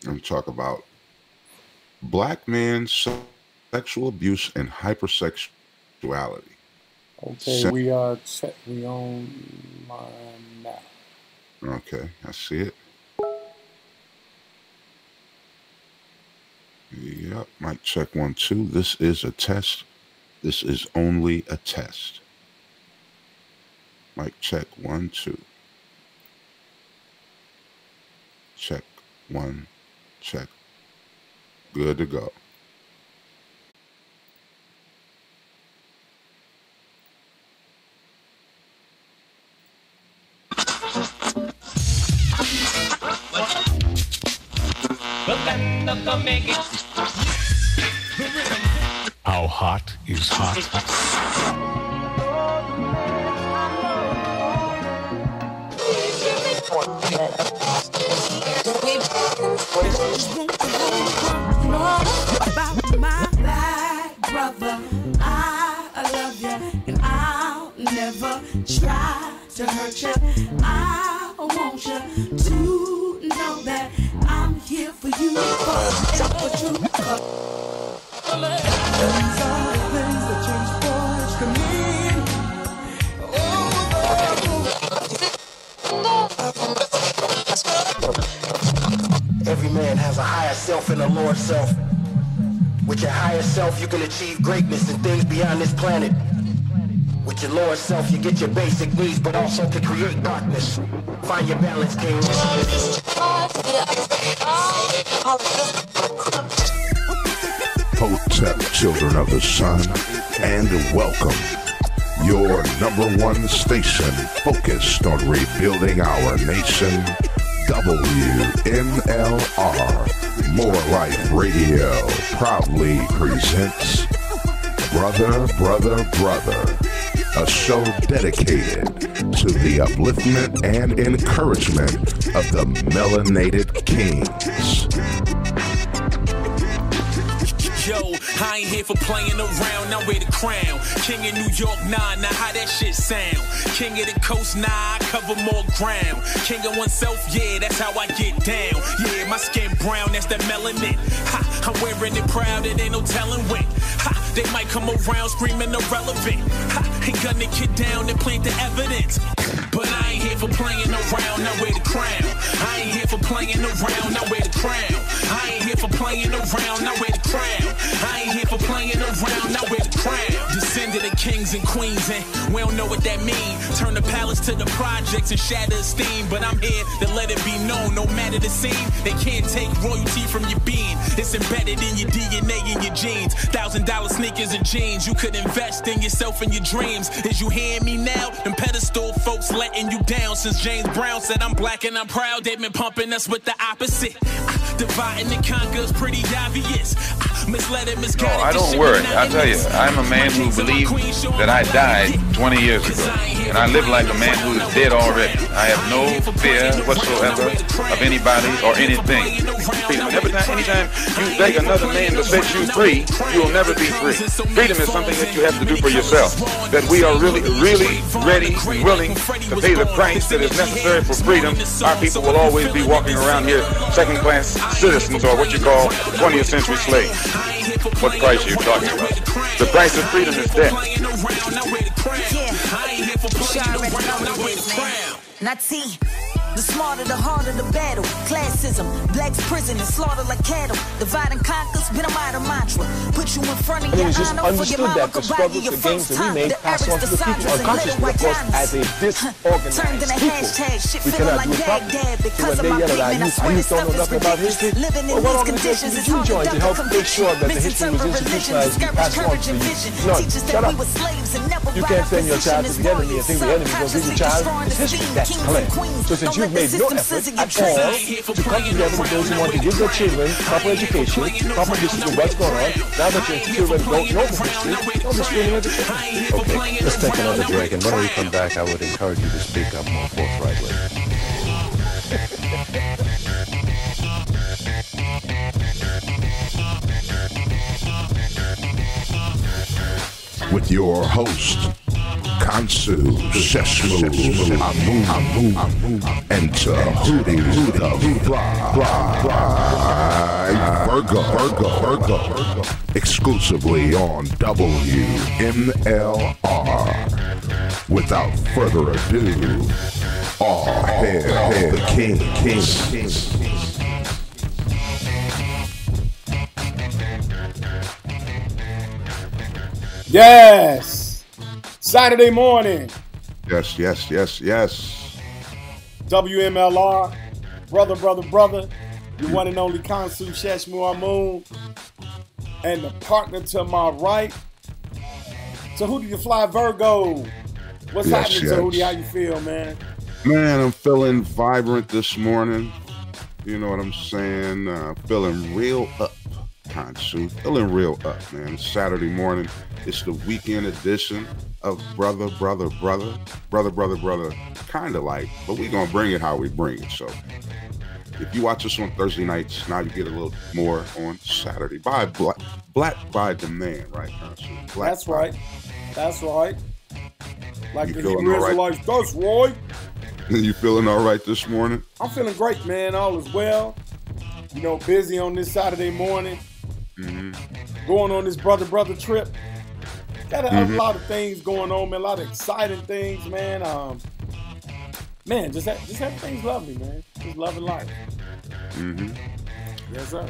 and talk about black men, sexual abuse, and hypersexuality. Okay, we on now. Okay, I see it. Yep, mic check 1 2. This is a test. This is only a test. Mic check 1 2. Check 1 check. Good to go. How hot is hot? About my black brother, I love you, and I'll never try to hurt you. I want you to know that I'm here for you, forever true. These are the things that change boys can mean. Every man has a higher self and a lower self. With your higher self, you can achieve greatness and things beyond this planet. With your lower self, you get your basic needs, but also to create darkness. Find your balance, King. Hotep, children of the sun, and welcome. Your #1 station focused on rebuilding our nation. WMLR, More Life Radio, proudly presents Brother, Brother, Brother, a show dedicated to the upliftment and encouragement of the melanated kings. Yo, I ain't here for playing around, now wear the crown. King of New York, nah, now how that shit sound? King of the coast, nah, I cover more ground. King of oneself, yeah, that's how I get down. Yeah, my skin brown, that's that melanin. Ha, I'm wearing it proud, it ain't no telling when. Ha, they might come around screaming irrelevant. Ha, ain't gonna get down and plant the evidence. But I ain't here for playing around, now wear the crown. I ain't here for playing around, now wear the crown. I ain't here for playing around, now wear the crown. I ain't here for playing around, now wear the crown. Descended of kings and queens, and we don't know what that mean. Turn the palace to the projects and shatter esteem. But I'm here to let it be known, no matter the scene, they can't take royalty from your being. It's embedded in your DNA and your genes. $1,000 sneakers and jeans, you could invest in yourself and your dreams. Is you hearing me now? Them pedestal folks letting you down. Since James Brown said I'm black and I'm proud, they've been pumping us with the opposite. Dividing and conquer is pretty obvious. Misled and misguided. No, I don't worry. I tell you, I'm a man who believes that I died 20 years ago, and I live like a man who is dead already. I have no fear whatsoever of anybody or anything. Anytime you beg another man to set you free, you will never be free. Freedom is something that you have to do for yourself. That we are really, really ready and willing to pay the price that is necessary for freedom. Our people will always be walking around here second-class citizens, or what you call 20th century slaves. What price are you talking about? The price of freedom is death. Not T. The smarter, the harder the battle. Classism, blacks prison and slaughter like cattle. Divide and conquer, been a minor mantra. Put you in front of your honor for your mama could buy you your first time. The Arabs, the Sandras, and little white diamonds. Turned into hashtag, shit feeling like Baghdad because of my pigment. I swear this stuff is ridiculous. Living in these conditions is hard to help make sure that the history was institutionalized, discourage courage and vision. Teach us that we were slaves and never you can't send your child to the enemy and think the enemy will give your child his history. That's clear. So since you've made no effort at all to come together with those who want to give their children proper education, proper history of what's going on, now that your children don't know the history, don't be screaming at the children. Okay, let's take another break, and when we come back, I would encourage you to speak up more forthrightly. With your host, KHONSU, SHESHMU, AMUN, and TEHUTI, the by Virgo, exclusively on WMLR. Without further ado, all hail the king. Yes! Saturday morning. Yes. WMLR, brother, your one and only KHONSU, SHESHMU, AMUN, and the partner to my right, TEHUTI the Fly Virgo. What's happening, TEHUTI? How you feel, man? Man, I'm feeling vibrant this morning. You know what I'm saying? Feeling real up, KHONSU. Feeling real up, man. It's Saturday morning. It's the weekend edition of brother. Kind of like, but we're going to bring it how we bring it. So if you watch us on Thursday nights, now you get a little more on Saturday. By black by demand, right, KHONSU? That's right. Like the Hebrew Israelites, that's right. You feeling all right this morning? I'm feeling great, man. All is well. You know, busy on this Saturday morning. Going on this brother trip. Got a lot of things going on, man. A lot of exciting things, man. Man, just have things lovely, man. Just loving life. Yes, sir.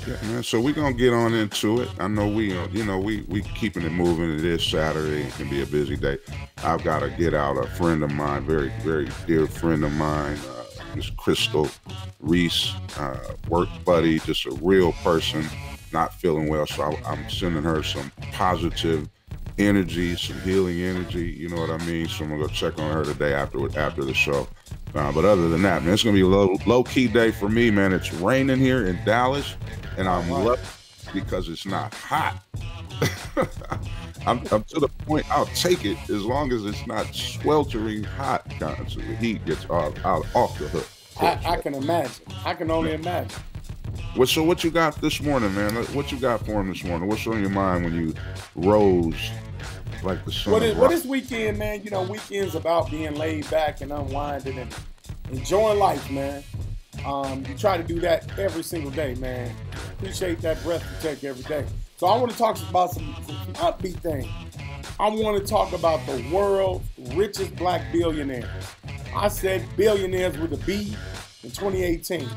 Yeah, man. So we're gonna get on into it. I know we keeping it moving. It is Saturday. It can be a busy day. I've got to get out a friend of mine, very, very dear friend of mine, Miss Crystal Reese, work buddy, just a real person, not feeling well. So I'm sending her some positive energy, some healing energy. You know what I mean? So I'm gonna go check on her today after the show. But other than that, man, it's gonna be a low key day for me, man. It's raining here in Dallas, and I'm lucky because it's not hot. I'm to the point I'll take it as long as it's not sweltering hot. So the heat gets off the hook. I can imagine. I can only imagine. So what you got this morning, man? What you got for him this morning? What's on your mind when you rose like the sun? What is weekend, man? You know, weekend's about being laid back and unwinding and enjoying life, man. You try to do that every single day, man. Appreciate that breath you take every day. So I want to talk about some upbeat things. I want to talk about the world's richest black billionaires. I said billionaires with a B in 2018.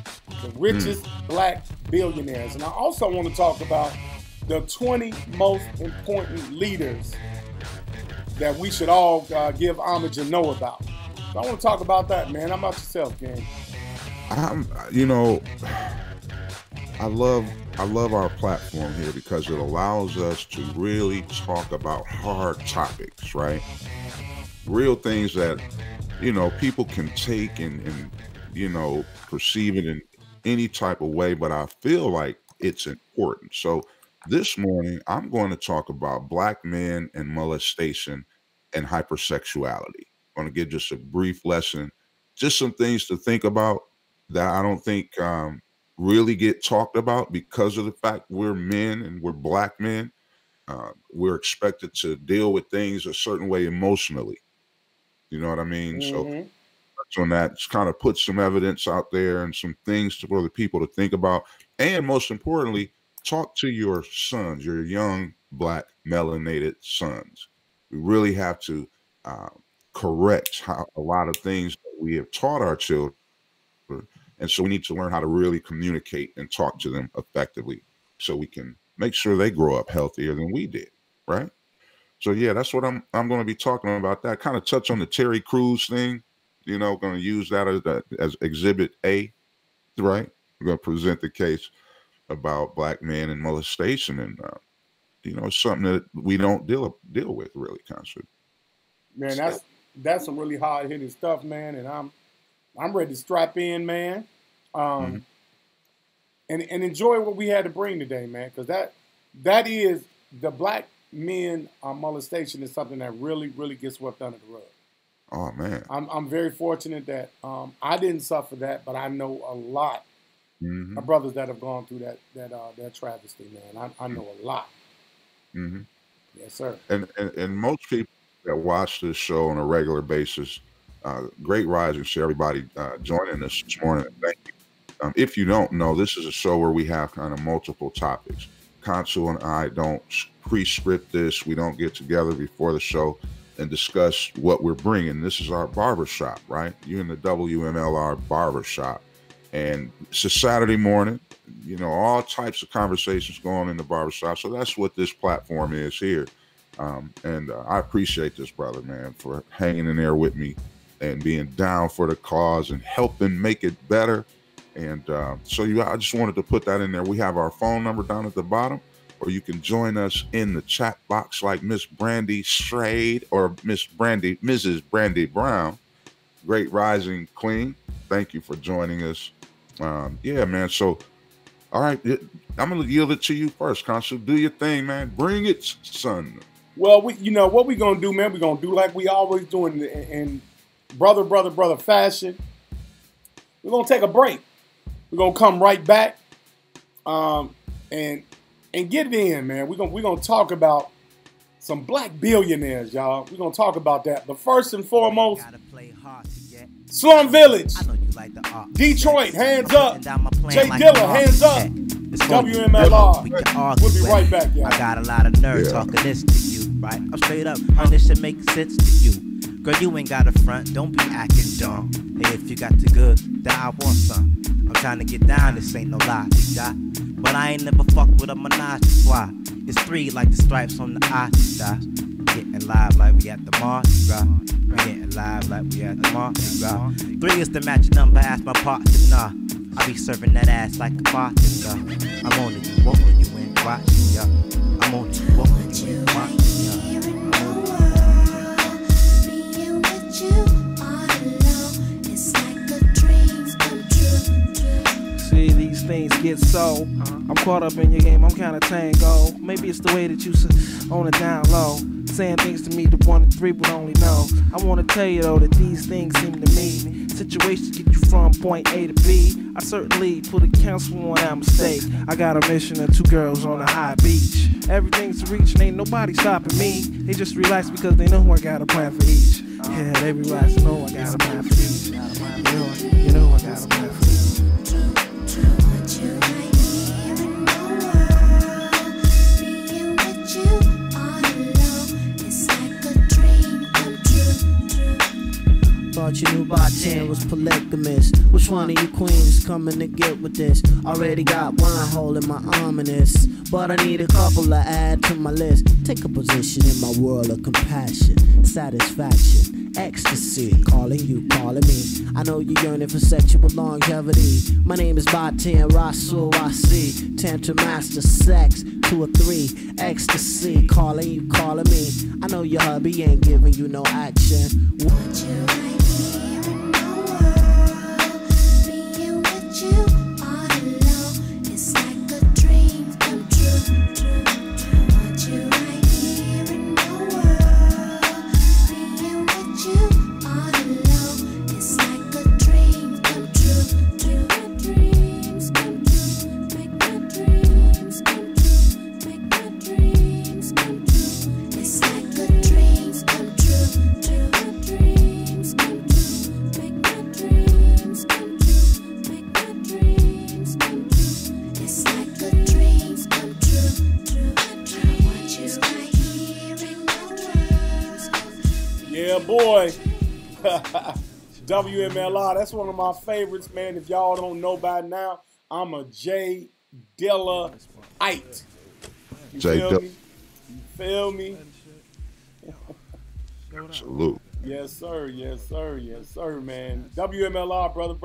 The richest black billionaires. And I also want to talk about the 20 most important leaders that we should all give homage and know about. So I want to talk about that, man. How about yourself, gang? I love our platform here because it allows us to really talk about hard topics, right? Real things that, people can take and perceive it in any type of way, but I feel like it's important. So this morning, I'm going to talk about black men and molestation and hypersexuality. I'm going to give just a brief lesson, just some things to think about that I don't think really get talked about because of the fact we're men and we're black men. We're expected to deal with things a certain way emotionally. You know what I mean? So on that, just kind of put some evidence out there and some things for the people to think about. And most importantly, talk to your sons, your young black melanated sons. We really have to correct a lot of things that we have taught our children. And so we need to learn how to really communicate and talk to them effectively so we can make sure they grow up healthier than we did, right? So yeah, that's what I'm going to be talking about. That kind of touch on the Terry Crews thing. Going to use that as Exhibit A, right? We're going to present the case about black men and molestation, and it's something that we don't deal with really, KHONSU. Man, that's some really hard hitting stuff, man, and I'm ready to strap in, man, and enjoy what we had to bring today, man, because that is the black men molestation is something that really, really gets swept under the rug. Oh man, I'm very fortunate that I didn't suffer that, but I know a lot of brothers that have gone through that travesty, man. I know a lot. Yes, sir. And most people that watch this show on a regular basis, great rise and share everybody joining us this morning. Thank you. If you don't know, this is a show where we have kind of multiple topics. KHONSU and I don't pre-script this. We don't get together before the show and discuss what we're bringing. This is our barbershop, right? You're in the WMLR barbershop. And it's a Saturday morning, you know, all types of conversations going on in the barbershop. So that's what this platform is here. And I appreciate this, brother, man, for hanging in there with me and being down for the cause and helping make it better. And so I just wanted to put that in there. We have our phone number down at the bottom, or you can join us in the chat box like Miss Brandy Strayed or Mrs. Brandy Brown. Great rising queen. Thank you for joining us. Yeah, man. So, all right, I'm going to yield it to you first, KHONSU. Do your thing, man. Bring it, son. Well, you know, what we going to do, man, we're going to do like we always do in brother fashion. We're going to take a break. We're going to come right back and get it in, man. We're gonna talk about some black billionaires, y'all. We're going to talk about that. But first and foremost, Slum Village, Detroit, hands up. Jay Dilla, hands up. WMLR. We'll be right back, y'all. I got a lot of nerve talking this to you, right? I'm straight up, this should make sense to you. Girl, you ain't got a front, don't be acting dumb. Hey, if you got the good, then I want some. I'm trying to get down, this ain't no lie, got. But I ain't never fucked with a menage a trois. It's 3 like the stripes on the Adidas. Getting live like we at the Mardi Gras. We getting live like we at the Mardi Gras. 3 is the magic number, ask my partner, nah. I be serving that ass like a bartender. I'm on it, you want when you ain't watching, ya. I'm on it, you want when you ain't watching, ya. See, these things get so. I'm caught up in your game, I'm kinda tango. Maybe it's the way that you on it down low. Saying things to me the 1 and 3 would only know. I wanna tell you though that these things seem to me. Situations get you from point A to B. I certainly put a counsel on that mistake. I got a mission of 2 girls on a high beach. Everything's to reach and ain't nobody stopping me. They just relax because they know I got a plan for each. Yeah, they relax and know I got a plan for each. You know I got a plan for each. Thought you knew by 10 was polygamous. Which one of you queens coming to get with this? Already got one hole in my ominous, but I need a couple to add to my list. Take a position in my world of compassion, satisfaction, ecstasy. Calling you, calling me. I know you're yearning for sexual longevity. My name is Batin Rasul Wasi. 10 to master sex, 2 or 3 ecstasy. Calling you, calling me. I know your hubby ain't giving you no action. Want you right here in my world. Being with you all alone. It's like a dream come true. Want you right here in my world. Being with you all alone. It's like a dream come true. My dreams come true. Make my dreams come true. Make my dreams come true. It's like a dreams come true. My dreams come true. Make my dreams come true. Make my dreams come true. It's like a dreams come true. I want you right here in my dreams. Yeah, boy. WMLR, that's one of my favorites, man. If y'all don't know by now, I'm a Jay Dilla-ite. You feel me? You feel me? Salute. Yes, sir. Yes, sir. Yes, sir, man. WMLR, brother.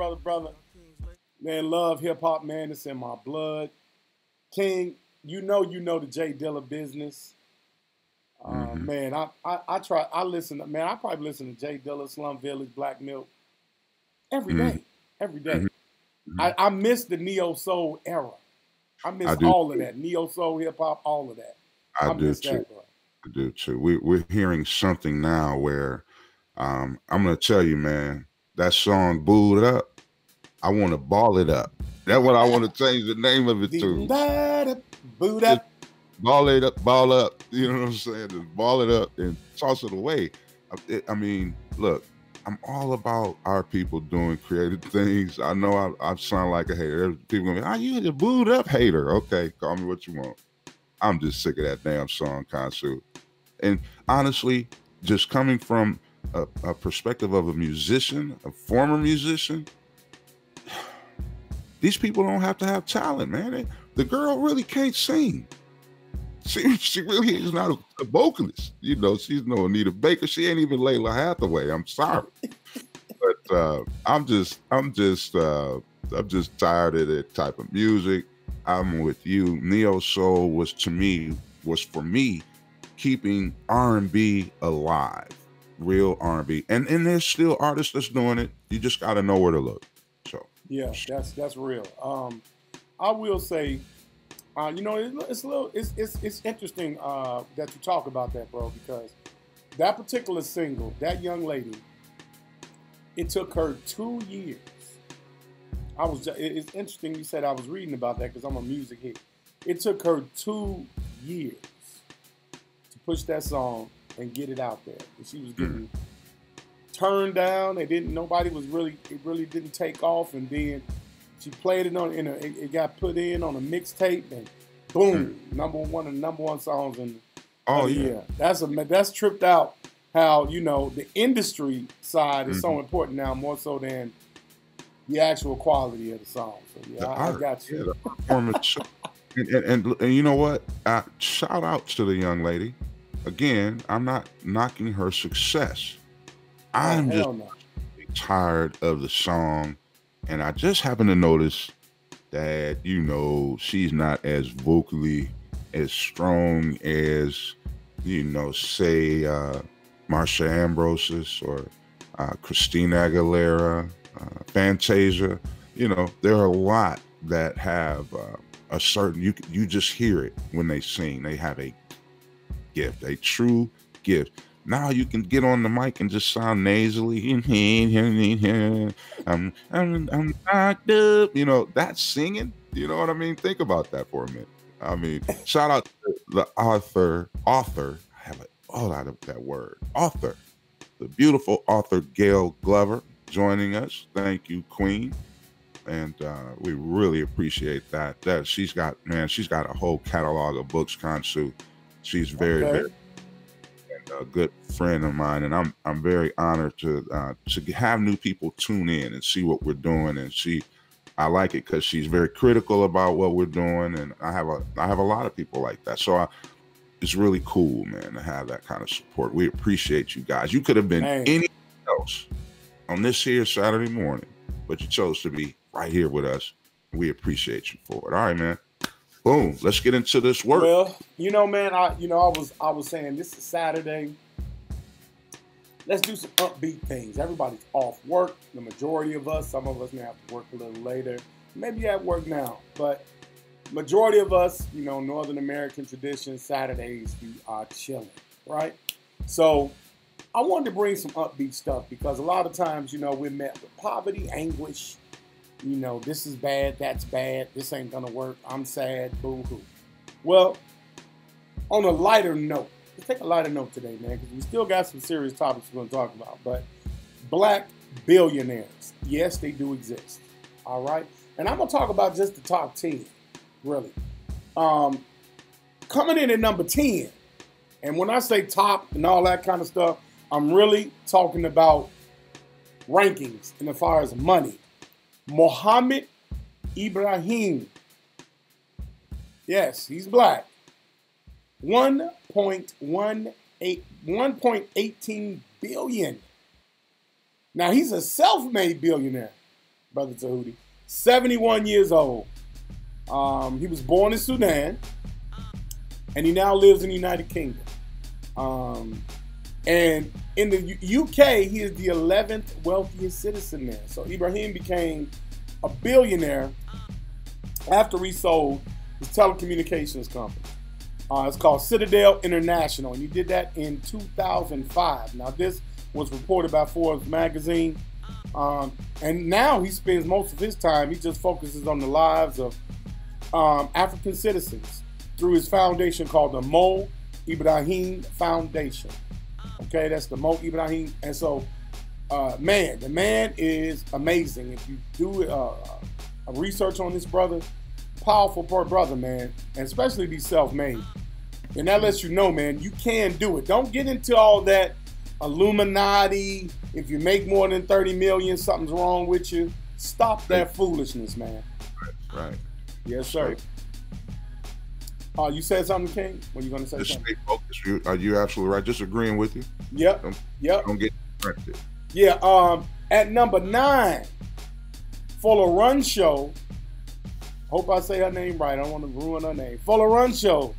Man, love hip-hop, man. It's in my blood. King, you know the Jay Dilla business. Man, I listen, man, I probably listen to Jay Dilla, Slum Village, Black Milk every day. I miss the neo-soul era. I miss all of that. Neo-soul, hip-hop, all of that. I do too. I do too. We're hearing something now where I'm going to tell you, man, that song, Booed Up, I want to ball it up. That's what I want to change the name of it to. Boot up. Ball it up, ball up. You know what I'm saying? Just ball it up and toss it away. I mean, look, I'm all about our people doing creative things. I know I sound like a hater. People gonna be, oh, you the booed up hater. Okay, call me what you want. I'm just sick of that damn song, KHONSU. And honestly, just coming from a perspective of a musician, a former musician, these people don't have to have talent, man. The girl really can't sing. She really is not a vocalist. You know, she's no Anita Baker. She ain't even Layla Hathaway. I'm sorry, but I'm just tired of that type of music. I'm with you. Neo soul was for me keeping R&B alive, real R&B, and there's still artists that's doing it. You just got to know where to look. So yeah, that's real. I will say. You know, it's interesting that you talk about that, bro, because that particular single, that young lady, it took her 2 years. It's interesting you said I was reading about that because I'm a music head. It took her 2 years to push that song and get it out there. And she was getting turned down. It really didn't take off, and then she played it it got put in on a mixtape, and boom, number one songs in the year. That's tripped out how, you know, the industry side is so important now, more so than the actual quality of the song. So yeah, I got you. Yeah, the performance. and you know what? Shout out to the young lady. Again, I'm not knocking her success. I'm just tired of the song. And I just happen to notice that, you know, she's not as vocally as strong as, you know, say Marsha Ambrosius or Christina Aguilera, Fantasia. You know, there are a lot that have a certain, you just hear it when they sing. They have a gift, a true gift. Now you can get on the mic and just sound nasally. I'm knocked up. You know, that's singing. You know what I mean? Think about that for a minute. I mean, shout out to the author. I have it all out of that word. Author. The beautiful author Gail Glover joining us. Thank you, Queen. And we really appreciate that. She's got a whole catalog of books, KHONSU. She's very a good friend of mine, and I'm very honored to have new people tune in and see what we're doing. And I like it because she's very critical about what we're doing, and I have a lot of people like that. So it's really cool, man, to have that kind of support. We appreciate you guys. You could have been anything else on this here Saturday morning, but you chose to be right here with us. We appreciate you for it. All right, man. Boom. Let's get into this work. Well, you know, man, I was saying this is Saturday. Let's do some upbeat things. Everybody's off work. The majority of us, some of us may have to work a little later. Maybe you're at work now, but majority of us, you know, Northern American tradition, Saturdays, we are chilling, right? So I wanted to bring some upbeat stuff because a lot of times, you know, we're met with poverty, anguish. You know, this is bad, that's bad, this ain't gonna work, I'm sad, boo-hoo. Well, on a lighter note, let's take a lighter note today, man, because we still got some serious topics we're gonna talk about, but black billionaires, yes, they do exist, all right? And I'm gonna talk about just the top 10, really. Coming in at number 10, and when I say top and all that kind of stuff, I'm really talking about rankings and as far as money. Mohammed Ibrahim. Yes, he's black. 1.18 billion. Now he's a self-made billionaire, Brother TEHUTI. 71 years old. He was born in Sudan, and he now lives in the United Kingdom. And in the UK, he is the 11th wealthiest citizen there. So Ibrahim became a billionaire after he sold his telecommunications company. It's called Citadel International, and he did that in 2005. Now, this was reported by Forbes magazine. And now he spends most of his time, he just focuses on the lives of African citizens through his foundation called the Mo Ibrahim Foundation. Okay, that's the Mo Ibrahim. And so Man, the man is amazing. If you do a research on this brother, powerful brother, man, and especially be self-made. And that lets you know, man, you can do it. Don't get into all that Illuminati. If you make more than 30 million, something's wrong with you. Stop that foolishness, man. Right. Yes, sir. You said something, King? Were you going to say Just something? stay focused. Are you absolutely right? Just agreeing with you. Yep. Don't get distracted. Yeah. At number 9, for the Run Show. Hope I say her name right. I don't want to ruin her name. For the Run Show.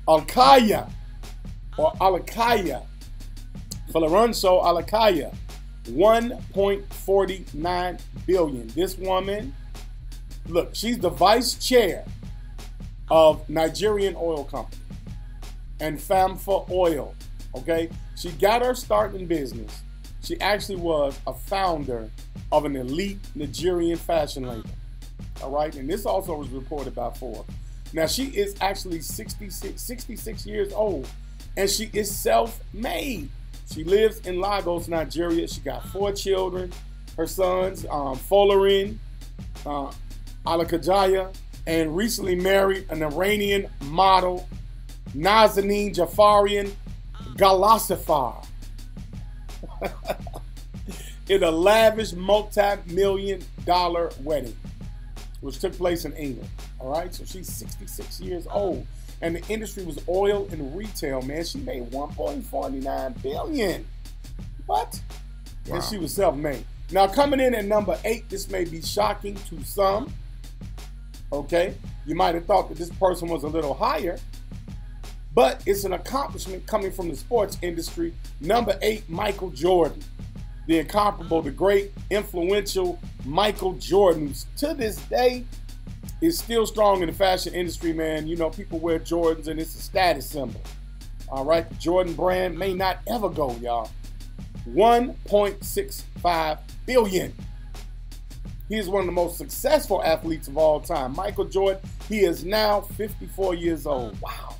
Alkaya or Alakaya. For the Run Show, Alakaya. 1.49 billion. This woman, look, she's the vice chair of Nigerian Oil Company and Famfa Oil. Okay, she got her start in business. She actually was a founder of an elite Nigerian fashion label. All right, and this also was reported by Forbes. Now she is actually 66 years old, and she is self-made. She lives in Lagos, Nigeria. She got 4 children. Her sons, Folarin, Alakajaya, and recently married an Iranian model, Nazanin Jafarian Galasifar. In a lavish multi-million-dollar wedding, which took place in England. All right, so she's 66 years old. And the industry was oil and retail, man. She made 1.49 billion. What? Wow. And she was self-made. Now, coming in at number 8, this may be shocking to some. Okay? You might have thought that this person was a little higher. But it's an accomplishment coming from the sports industry. Number 8, Michael Jordan. The incomparable, the great, influential Michael Jordan, to this day, is still strong in the fashion industry, man. You know, people wear Jordans and it's a status symbol. All right, the Jordan brand may not ever go, y'all. 1.65 billion. He is one of the most successful athletes of all time. Michael Jordan, he is now 54 years old. Wow.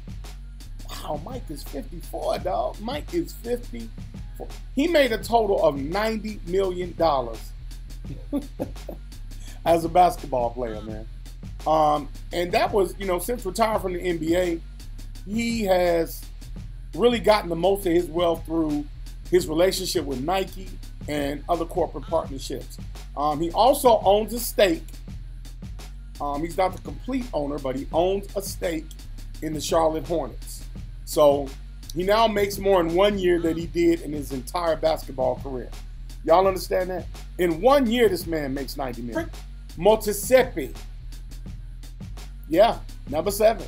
Wow, Mike is 54, dog. Mike is 54. He made a total of $90 million as a basketball player, man. And that was, you know, since retiring from the NBA, he has really gotten the most of his wealth through his relationship with Nike and other corporate partnerships. He also owns a stake. He's not the complete owner, but he owns a stake in the Charlotte Hornets. So he now makes more in 1 year than he did in his entire basketball career. Y'all understand that? In 1 year, this man makes 90 million. Motsepe. Yeah, number 7,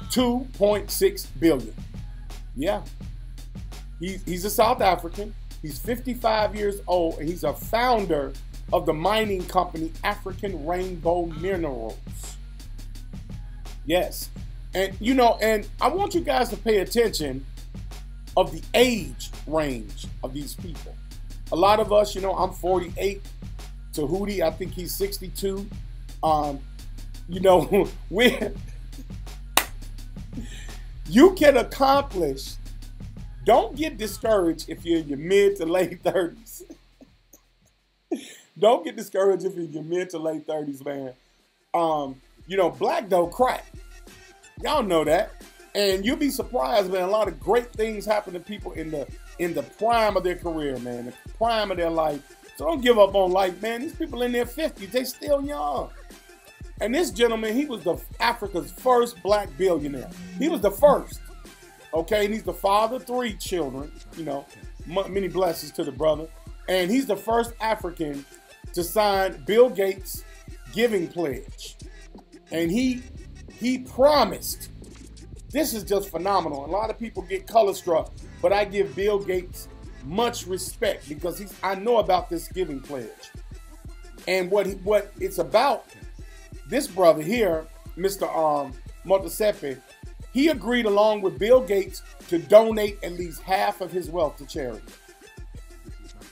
2.6 billion. Yeah, he's a South African. He's 55 years old, and he's a founder of the mining company African Rainbow Minerals. Yes, and you know, and I want you guys to pay attention of the age range of these people. A lot of us, you know, I'm 48. TEHUTI, I think he's 62. You know, you can accomplish. Don't get discouraged if you're in your mid to late 30s. Don't get discouraged if you're in your mid to late 30s, man. You know, black don't crack. Y'all know that. And you'll be surprised, man. A lot of great things happen to people in the prime of their career, man. The prime of their life. So don't give up on life, man. These people in their 50s, they still young. And this gentleman, he was Africa's first black billionaire. He was the first. Okay, and he's the father of 3 children. You know, many blessings to the brother. And he's the first African to sign Bill Gates' giving pledge. And he promised. This is just phenomenal. A lot of people get color struck, but I give Bill Gates much respect because I know about this giving pledge. And what it's about. This brother here, Mr. Motsepe, he agreed along with Bill Gates to donate at least half of his wealth to charity.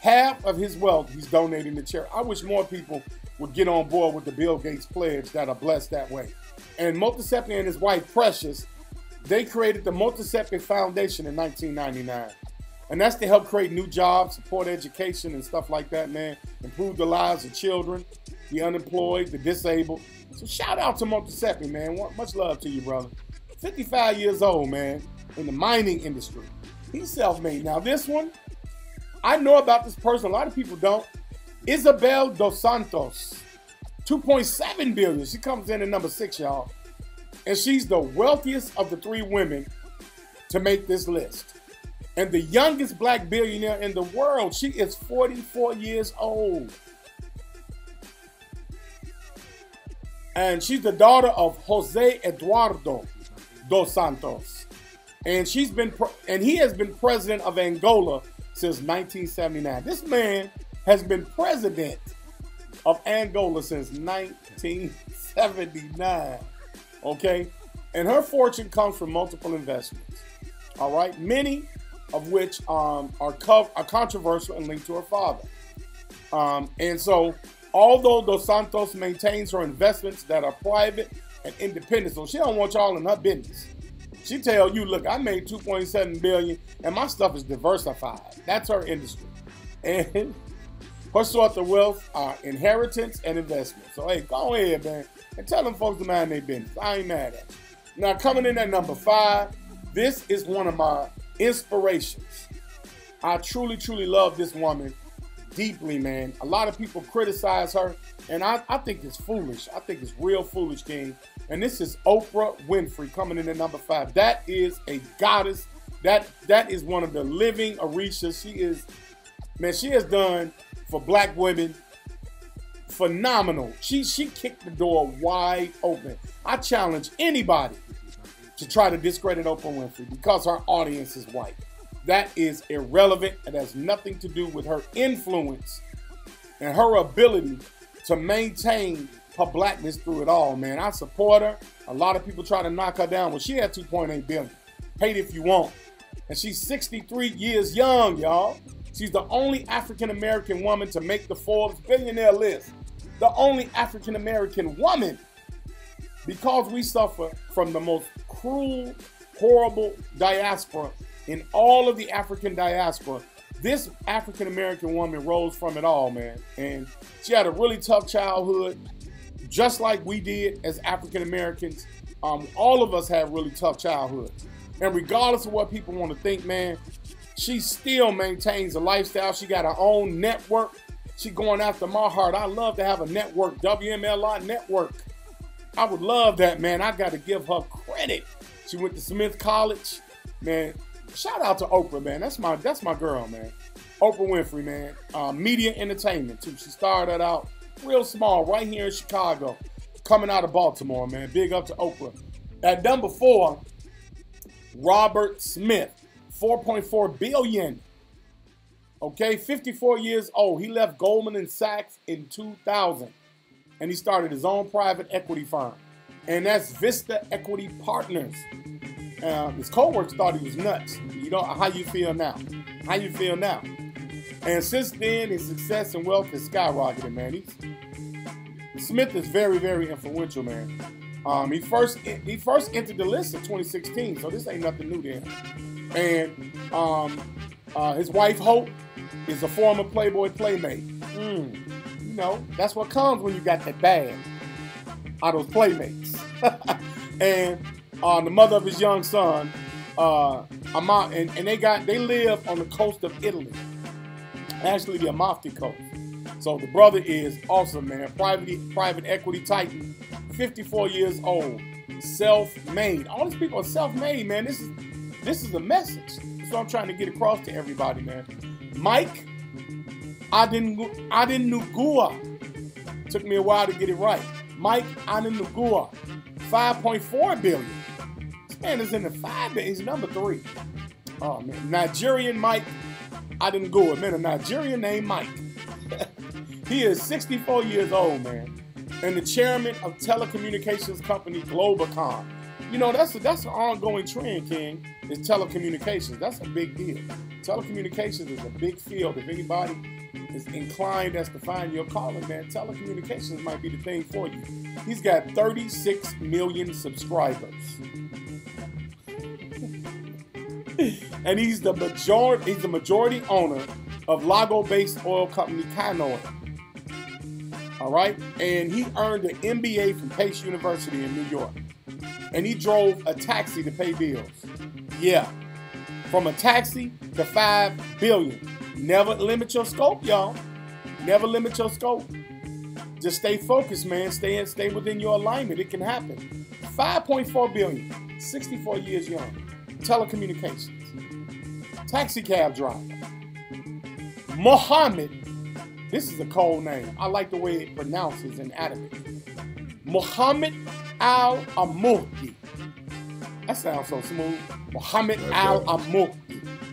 Half of his wealth he's donating to charity. I wish more people would get on board with the Bill Gates pledge that are blessed that way. And Motsepe and his wife, Precious, they created the Motsepe Foundation in 1999. And that's to help create new jobs, support education and stuff like that, man. Improve the lives of children, the unemployed, the disabled. So shout out to Motesepi, man. Much love to you, brother. 55 years old, man, in the mining industry. He's self-made. Now this one, I know about this person. A lot of people don't. Isabel dos Santos, 2.7 billion. She comes in at number 6, y'all. And she's the wealthiest of the 3 women to make this list. And the youngest black billionaire in the world. She is 44 years old. And she's the daughter of Jose Eduardo dos Santos. And he has been president of Angola since 1979. This man has been president of Angola since 1979. Okay? And her fortune comes from multiple investments. All right? Many of which are controversial and linked to her father. And so, although Dos Santos maintains her investments that are private and independent, so she don't want y'all in her business. She tell you, look, I made $2.7 billion and my stuff is diversified. That's her industry. And her source of wealth are inheritance and investment. So, hey, go ahead, man, and tell them folks to mind their business. I ain't mad at you. Now, coming in at number 5, this is one of my inspirations. I truly, truly love this woman deeply, man. A lot of people criticize her, and I think it's foolish. I think it's real foolish, King. And this is Oprah Winfrey coming in at number 5. That is a goddess. That is one of the living Orishas. She is, man, she has done for black women phenomenal. She kicked the door wide open. I challenge anybody to try to discredit Oprah Winfrey because her audience is white. That is irrelevant. It has nothing to do with her influence and her ability to maintain her blackness through it all, man. I support her. A lot of people try to knock her down. Well, she had 2.8 billion. Hate if you want. And she's 63 years young, y'all. She's the only African-American woman to make the Forbes billionaire list. The only African-American woman. Because we suffer from the most cruel, horrible diaspora in all of the African diaspora, this African-American woman rose from it all, man. And she had a really tough childhood, just like we did as African-Americans. All of us have really tough childhoods. And regardless of what people want to think, man, she still maintains a lifestyle. She got her own network. She going after my heart. I love to have a network, WMLR network. I would love that, man. I got to give her credit. She went to Smith College, man. Shout out to Oprah, man. That's my girl, man. Oprah Winfrey, man. Media entertainment too. She started out real small, right here in Chicago, coming out of Baltimore, man. Big up to Oprah. At number 4, Robert Smith, 4.4 billion. Okay, 54 years old. He left Goldman & Sachs in 2000. And he started his own private equity firm. And that's Vista Equity Partners. His co-workers thought he was nuts. You know, how you feel now? How you feel now? And since then, his success and wealth has skyrocketed, man. Smith is very, very influential, man. He first entered the list in 2016, so this ain't nothing new to him. And his wife, Hope, is a former Playboy Playmate. You know, that's what comes when you got that bag out of those playmates. And the mother of his young son, and they live on the coast of Italy. Actually, the Amalfi Coast. So the brother is awesome, man. Private equity titan, 54 years old, self-made. All these people are self-made, man. This is the message. That's what I'm trying to get across to everybody, man. Mike Adenugua. Took me a while to get it right. Mike Adenugua, 5.4 billion. This man is in the 5 billion. He's number 3. Oh man, Nigerian Mike Adenugua, man, a Nigerian named Mike. He is 64 years old, man, and the chairman of telecommunications company Globacom. You know, that's an ongoing trend, King, is telecommunications. That's a big deal. Telecommunications is a big field. If anybody is inclined as to find your calling, man, telecommunications might be the thing for you. He's got 36 million subscribers. And he's the majority owner of Lago-based oil company KHONSU. All right, and he earned an MBA from Pace University in New York. And he drove a taxi to pay bills. Yeah, from a taxi to $5 billion. Never limit your scope, y'all. Never limit your scope. Just stay focused, man. Stay within your alignment. It can happen. 5.4 billion, 64 years young. Telecommunications. Taxi cab driver. Mohammed. This is a cold name. I like the way it pronounces in Arabic. Mohammed Al-Amudi. That sounds so smooth. Mohammed Al-Amudi.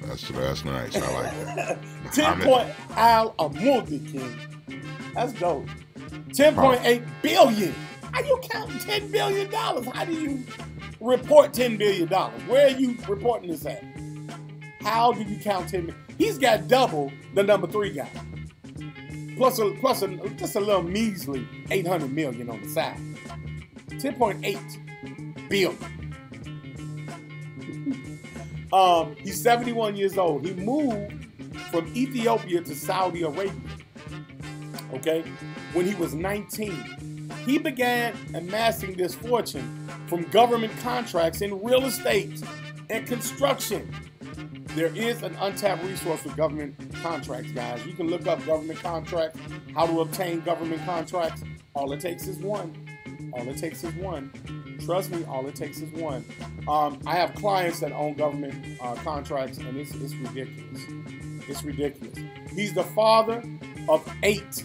That's nice. I like that. 10 Al-Amudi, King. That's dope. 10.8 billion. How you counting $10 billion? How do you report $10 billion? Where are you reporting this at? How do you count 10 billion? He's got double the number 3 guy. Plus just a little measly 800 million on the side. 10.8 billion. He's 71 years old. He moved from Ethiopia to Saudi Arabia, okay, when he was 19. He began amassing this fortune from government contracts in real estate and construction. There is an untapped resource with government contracts, guys. You can look up government contracts, how to obtain government contracts. All it takes is one. All it takes is one. Trust me, all it takes is one. I have clients that own government contracts, and it's ridiculous. It's ridiculous. He's the father of 8.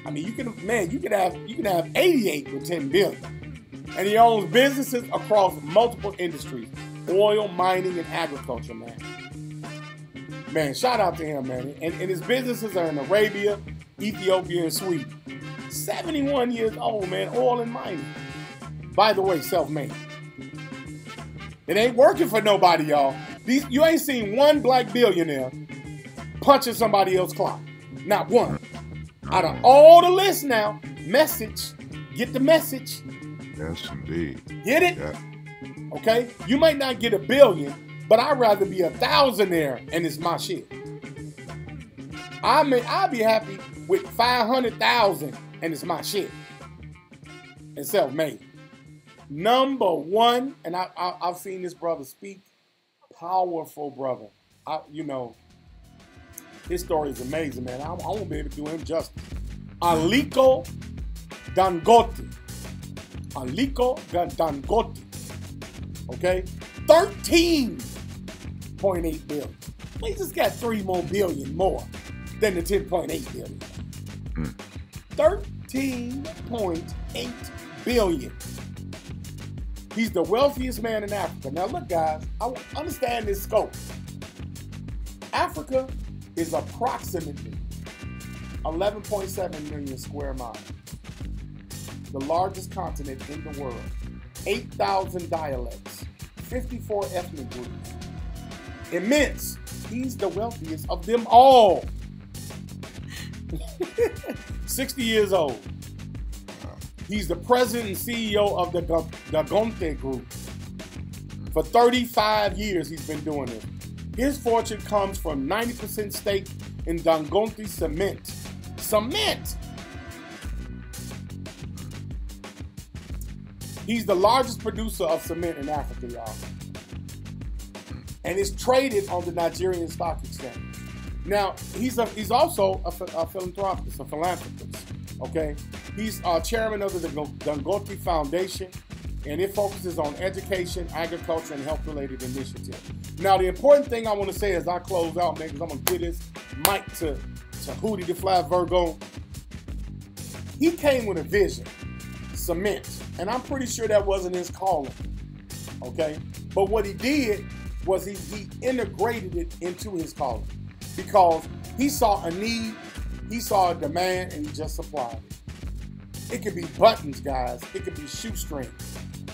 I mean, you can have 88 with 10 billion. And he owns businesses across multiple industries. Oil, mining, and agriculture, man. Man, shout out to him, man. And his businesses are in Arabia, Ethiopia, and Sweden. 71 years old, man. Oil and mining. By the way, self-made. It ain't working for nobody, y'all. You ain't seen one black billionaire punching somebody else's clock. Not one. Out of all the lists now, message. Get the message. Yes, indeed. Get it? Yeah. Okay? You might not get $1 billion, but I'd rather be a thousandaire and it's my shit. I'd be happy with 500,000 and it's my shit. And self-made. Number 1, and I've seen this brother speak. Powerful brother. His story is amazing, man. I won't be able to do him justice. Aliko Dangote. Aliko Dangote. Okay? 13.8 billion. He just got 3 more billion more than the 10.8 billion. 13.8 billion. He's the wealthiest man in Africa. Now look, guys, I understand this scope. Africa is approximately 11.7 million square miles. The largest continent in the world. 8,000 dialects. 54 ethnic groups. Immense. He's the wealthiest of them all. 60 years old. He's the president and CEO of the Dangote Group. For 35 years, he's been doing it. His fortune comes from 90% stake in Dangote Cement. Cement! He's the largest producer of cement in Africa, y'all. And it's traded on the Nigerian Stock Exchange. Now, he's also a philanthropist, okay? He's chairman of the Dangote Foundation, and it focuses on education, agriculture, and health-related initiatives. Now, the important thing I want to say as I close out, man, because I'm going to give this mic to TEHUTI the Fly Virgo. He came with a vision, cement, and I'm pretty sure that wasn't his calling, okay? But what he did was he integrated it into his calling because he saw a need, he saw a demand, and he just supplied it. It could be buttons, guys. It could be shoestrings.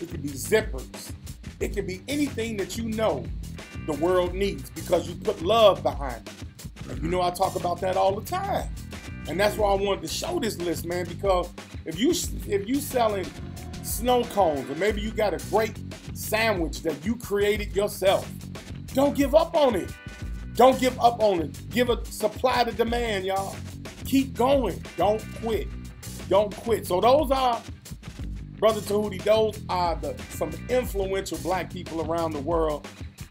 It could be zippers. It could be anything that you know the world needs because you put love behind it. And you know I talk about that all the time. And that's why I wanted to show this list, man, because if you selling snow cones, or maybe you got a great sandwich that you created yourself, Don't give up on it. Don't give up on it. Give a supply to demand, y'all. Keep going. Don't quit. Don't quit. So those are, Brother Tahuti, those are some influential black people around the world,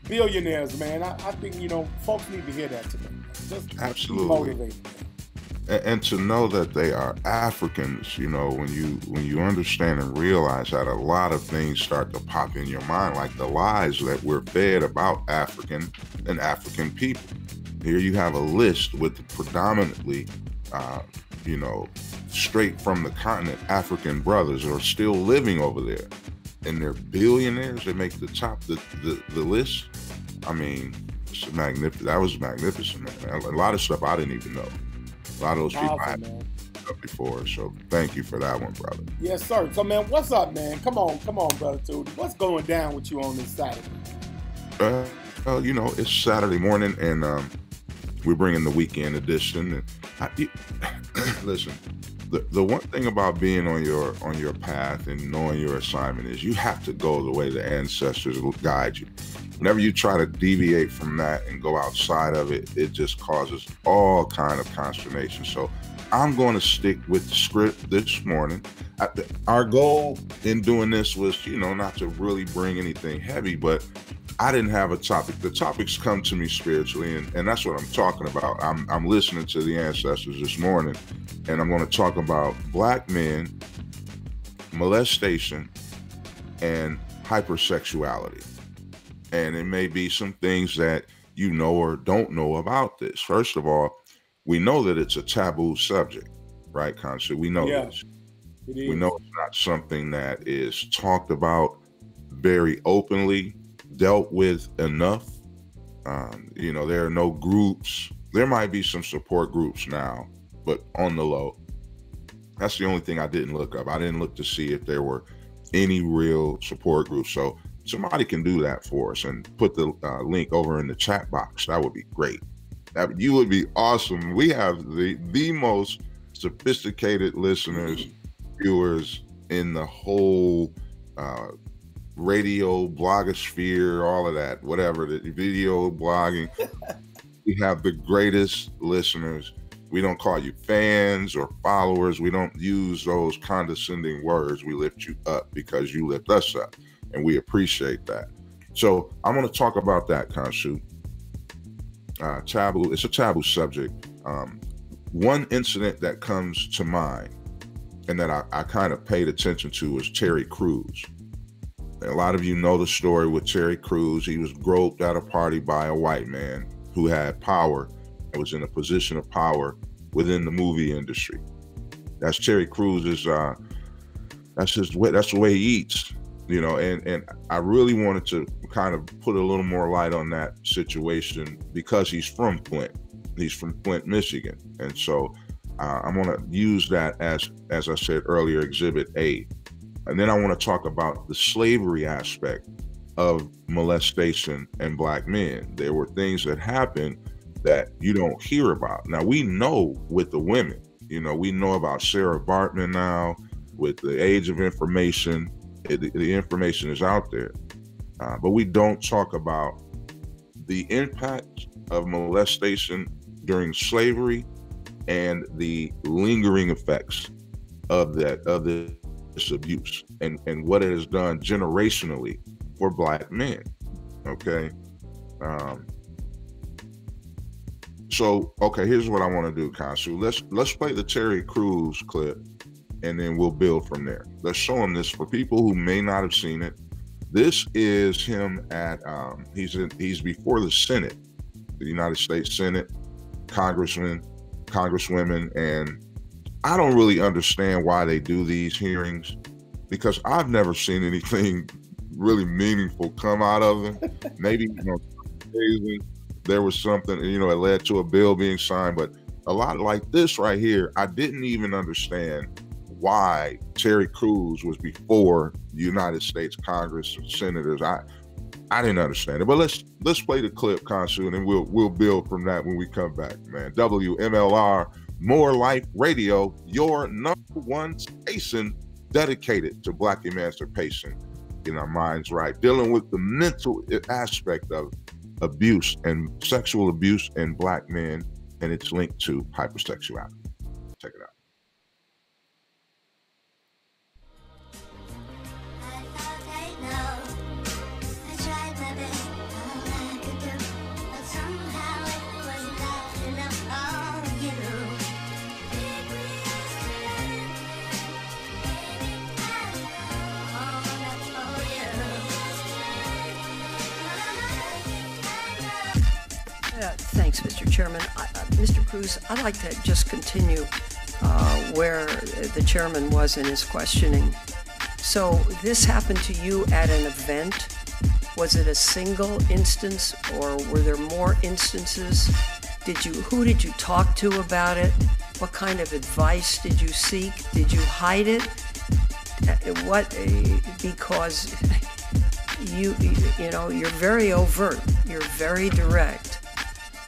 billionaires, man. I think, you know, folks need to hear that today. Just absolutely motivate. And to know that they are Africans, you know, when you understand and realize that a lot of things start to pop in your mind, like the lies that we're fed about African and African people. Here you have a list with predominantly, you know, straight from the continent, African brothers are still living over there, and they're billionaires. They make the top the list. I mean, it's magnificent. That was magnificent, man. A lot of stuff I didn't even know. A lot of those people I hadn't up before. So thank you for that one, brother. Yes, sir. So, man, what's up, man? Come on, brother Tudy. What's going down with you on this Saturday? You know, it's Saturday morning, and we're bringing the weekend edition. And listen, the one thing about being on your path and knowing your assignment is you have to go the way the ancestors will guide you. Whenever you try to deviate from that and go outside of it, it just causes all kind of consternation. So I'm going to stick with the script this morning. Our goal in doing this was, you know, not to really bring anything heavy, but I didn't have a topic. The topics come to me spiritually, and that's what I'm talking about. I'm listening to the ancestors this morning, and I'm going to talk about black men, molestation, and hypersexuality. And it may be some things that you know or don't know about this. First of all, we know that it's a taboo subject, right, KHONSU? We know this. We know it's not something that is talked about very openly, dealt with enough. You know, there are no groups. There might be some support groups now, but on the low. That's the only thing I didn't look up. I didn't look to see if there were any real support groups. So somebody can do that for us and put the link over in the chat box. That would be great. You would be awesome. We have the most sophisticated listeners, viewers in the whole radio blogosphere, all of that, whatever, the video blogging. We have the greatest listeners. We don't call you fans or followers. We don't use those condescending words. We lift you up because you lift us up, and we appreciate that. So I'm going to talk about that, KHONSU. Taboo. It's a taboo subject. One incident that comes to mind and that I kind of paid attention to is Terry Crews. A lot of you know the story with Terry Crews. He was groped at a party by a white man who had power and was in a position of power within the movie industry. That's Terry Crews. That's the way he eats, you know. And I really wanted to kind of put a little more light on that situation because he's from Flint. He's from Flint, Michigan, and so I'm going to use that as I said earlier, Exhibit A. And then I want to talk about the slavery aspect of molestation and black men. There were things that happened that you don't hear about. Now, we know with the women, you know, we know about Sarah Bartman now with the age of information. The information is out there. But we don't talk about the impact of molestation during slavery and the lingering effects of this abuse and what it has done generationally for black men. Okay. So here's what I want to do, KHONSU. Let's play the Terry Crews clip, and then we'll build from there. Let's show them this for people who may not have seen it. This is him at he's before the Senate, the United States Senate, congresswomen, and I don't really understand why they do these hearings because I've never seen anything really meaningful come out of them. Maybe, you know, there was something, you know, it led to a bill being signed, but a lot like this right here, I didn't even understand why Terry Crews was before the United States Congress and senators. I didn't understand it, but let's play the clip, KHONSU, and then we'll build from that when we come back, man. WMLR, More Life Radio, your #1 station dedicated to black emancipation in our minds, right? Dealing with the mental aspect of abuse and sexual abuse in Black men, and it's linked to hypersexuality. Check it out. Thanks, Mr. Chairman. Mr. Cruz, I'd like to just continue where the chairman was in his questioning. So this happened to you at an event? Was it a single instance, or were there more instances? Who did you talk to about it? What kind of advice did you seek? Did you hide it? Because you know, you're very overt, you're very direct.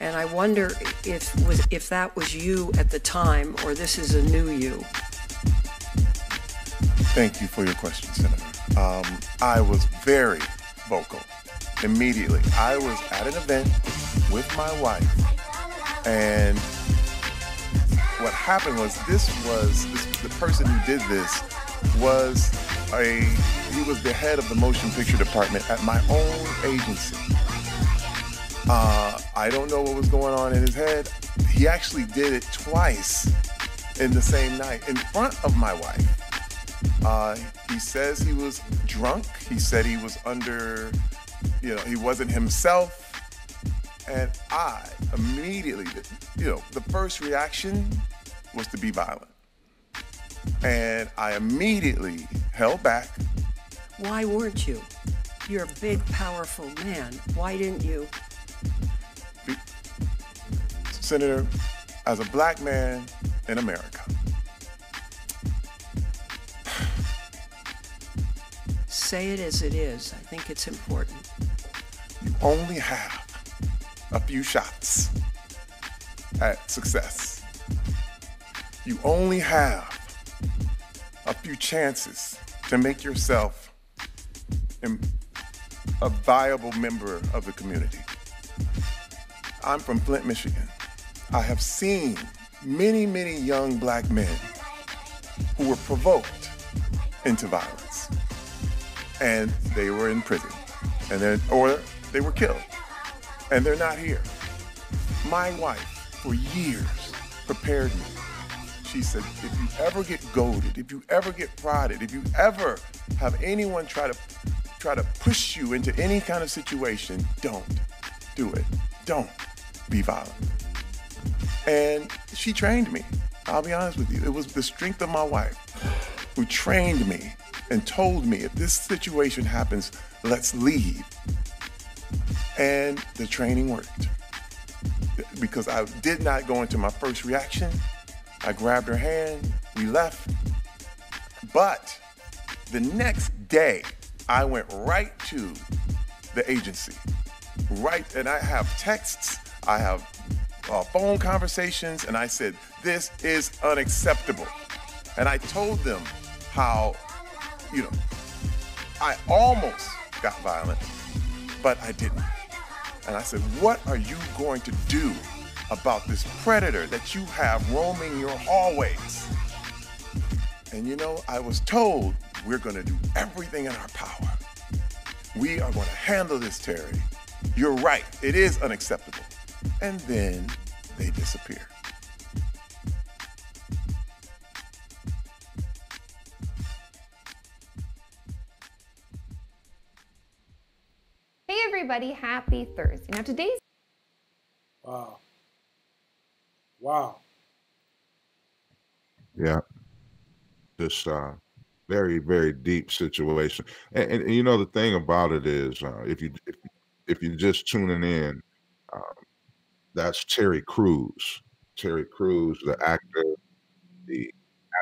And I wonder if that was you at the time, or this is a new you. Thank you for your question, Senator. I was very vocal immediately. I was at an event with my wife, and what happened was the person who did this was he was the head of the motion picture department at my own agency. I don't know what was going on in his head. He actually did it twice in the same night in front of my wife. He says he was drunk. He said he was under, he wasn't himself. And I immediately, the first reaction was to be violent. And I immediately held back. Why weren't you? You're a big, powerful man. Why didn't you? Senator, as a Black man in America, say it as it is. I think it's important. You only have a few shots at success. You only have a few chances to make yourself a viable member of the community. I'm from Flint, Michigan. I have seen many, many young Black men who were provoked into violence, and they were in prison, or they were killed, and they're not here. My wife, for years, prepared me. She said, if you ever get goaded, if you ever get prodded, if you ever have anyone try to push you into any kind of situation, don't do it. Don't be violent. And she trained me. I'll be honest with you. It was the strength of my wife who trained me and told me, if this situation happens, let's leave. And the training worked. Because I did not go into my first reaction. I grabbed her hand, we left. But the next day, I went right to the agency. And I have texts, I have phone conversations, and I said, this is unacceptable. And I told them how, I almost got violent, but I didn't. And I said, what are you going to do about this predator that you have roaming your hallways? And I was told, we're going to do everything in our power. We are going to handle this, Terry. You're right, it is unacceptable. And then they disappear. Hey everybody, happy Thursday. Now today's... Wow. Yeah. This very, very deep situation. And the thing about it is, if you're just tuning in, that's Terry Crews. Terry Crews, the actor, the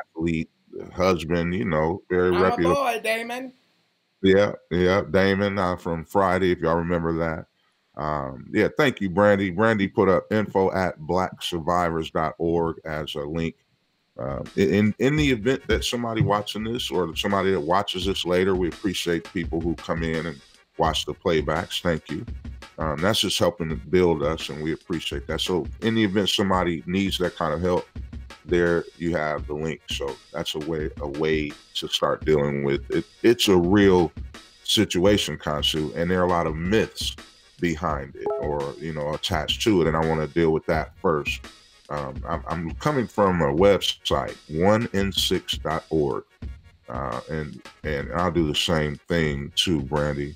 athlete, the husband, very reputable. I'm a boy, Damon. Yeah, Damon from Friday, if y'all remember that. Thank you, Brandy. Brandy put up info@blacksurvivors.org as a link. In the event that somebody watching this or somebody that watches this later, we appreciate people who come in and watch the playbacks. Thank you. That's just helping to build us, and we appreciate that. So in the event somebody needs that kind of help, there you have the link. So that's a way to start dealing with it. It's a real situation, KHONSU, and there are a lot of myths behind it, or attached to it, and I want to deal with that first. I'm coming from a website, 1in6.org, and I'll do the same thing too, Brandy.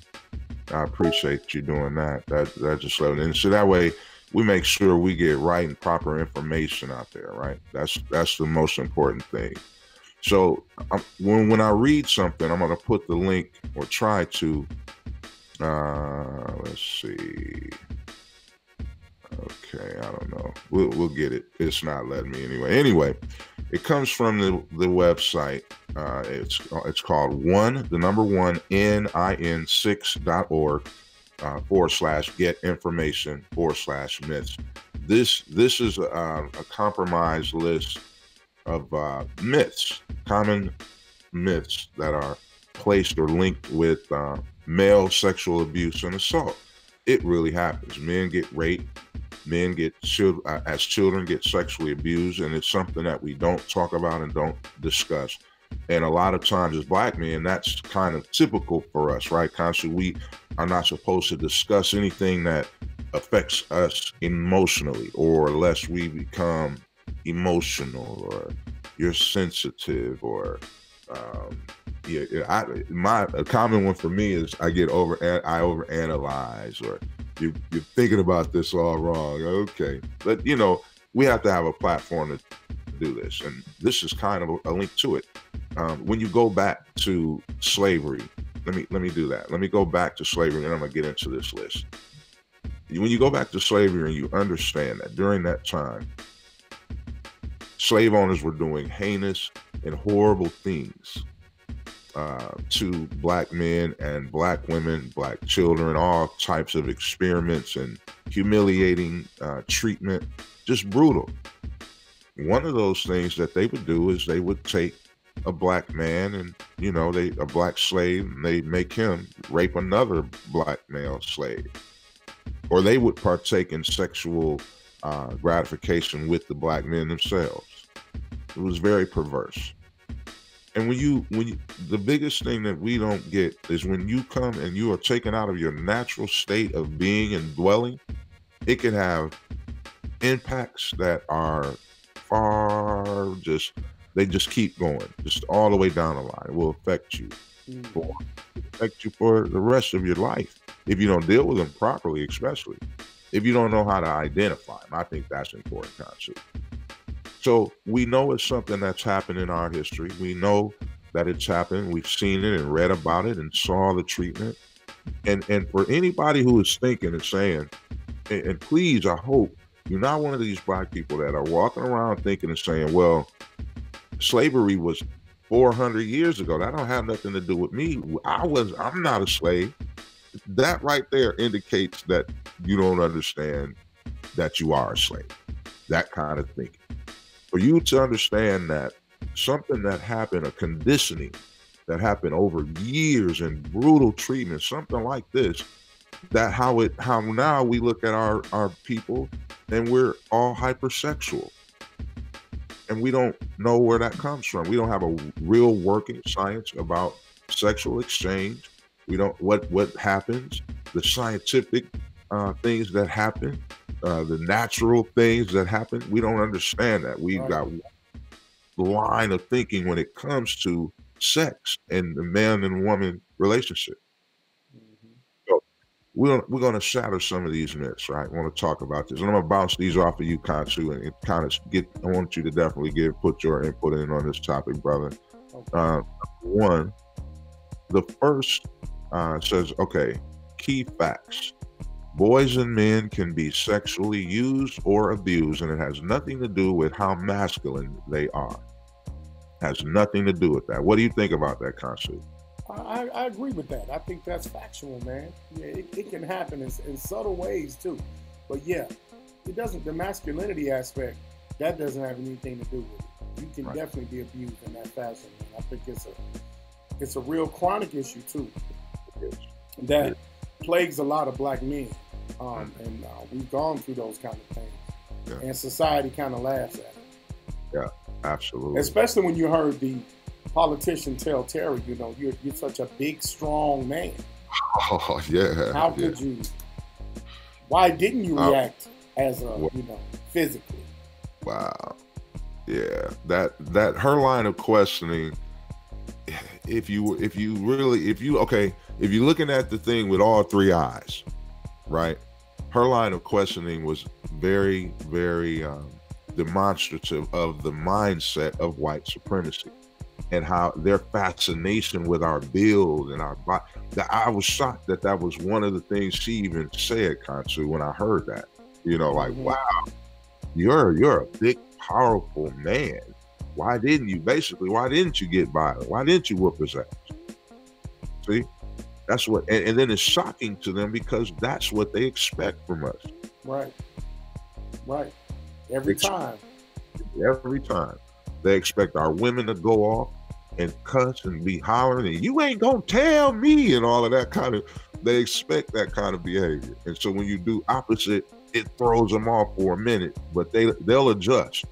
I appreciate you doing that. That just love it. And so that way we make sure we get right and proper information out there, right? That's the most important thing. So when I read something, I'm going to put the link, or try to, let's see. Okay, I don't know. We'll get it. It's not letting me anyway. Anyway, it comes from the website. It's called 1in6.org /get-information/myths. This is a compromised list of myths, common myths that are placed or linked with male sexual abuse and assault. It really happens. Men get raped. Men as children get sexually abused, and it's something that we don't talk about and don't discuss. And a lot of times as Black men, that's kind of typical for us, right? Constantly, we are not supposed to discuss anything that affects us emotionally, or unless we become emotional, or you're sensitive, or a common one for me is I overanalyze, or you're thinking about this all wrong. Okay, but we have to have a platform to do this, and this is kind of a link to it. When you go back to slavery, let me do that. Let me go back to slavery, and I'm gonna get into this list. When you go back to slavery and you understand that during that time, slave owners were doing heinous and horrible things to Black men and Black women, Black children, all types of experiments and humiliating treatment, just brutal. One of those things that they would do is they would take a Black man and, a Black slave, and they make him rape another Black male slave. Or they would partake in sexual gratification with the Black men themselves. It was very perverse. And when you, the biggest thing that we don't get is when you come and you are taken out of your natural state of being and dwelling, it can have impacts that are they just keep going, just all the way down the line. It will affect you. For the rest of your life if you don't deal with them properly, especially if you don't know how to identify them. I think that's an important concept. So we know it's something that's happened in our history. We know that it's happened. We've seen it and read about it and saw the treatment. And for anybody who is thinking and saying, and please, I hope you're not one of these Black people that are walking around thinking and saying, well, slavery was 400 years ago. That don't have nothing to do with me. I'm not a slave. That right there indicates that you don't understand that you are a slave. That kind of thinking. For you to understand that something that happened, a conditioning that happened over years and brutal treatment, something like this, that how now we look at our people and we're all hypersexual. And we don't know where that comes from. We don't have a real working science about sexual exchange. We don't, what happens, the scientific things that happen, the natural things that happen. We don't understand that. We've got one line of thinking when it comes to sex and the man and woman relationship. So we're going to shatter some of these myths, right? I want to talk about this. And I'm going to bounce these off of you, KHONSU, and kind of I want you to definitely put your input in on this topic, brother. Okay. One, the first says, okay, key facts. Boys and men can be sexually used or abused, and it has nothing to do with how masculine they are. Has nothing to do with that. What do you think about that, KHONSU? I agree with that. I think that's factual, man. Yeah, it can happen in subtle ways too. But yeah, it doesn't, the masculinity aspect, that doesn't have anything to do with it. You can definitely be abused in that fashion, man. I think it's a real chronic issue too. That plagues a lot of Black men. And we've gone through those kind of things. Yeah. And society kind of laughs at it. Yeah, absolutely. Especially when you heard the politician tell Terry, you know, you're such a big, strong man. Oh, yeah. How could you? Why didn't you react as a, you know, physically? Wow. Yeah, that her line of questioning. If you're looking at the thing with all three eyes, right? Her line of questioning was very, very demonstrative of the mindset of white supremacy and how their fascination with our build and our body. I was shocked that was one of the things she even said, KHONSU, when I heard that. You know, like, wow, you're a big, powerful man. Why didn't you get violent? Why didn't you whoop his ass? See? That's what, and then it's shocking to them because that's what they expect from us. Right. Right. Every time. They expect our women to go off and cuss and be hollering and you ain't gonna tell me and all of that kind of, they expect that kind of behavior. And so when you do opposite, it throws them off for a minute, but they'll adjust.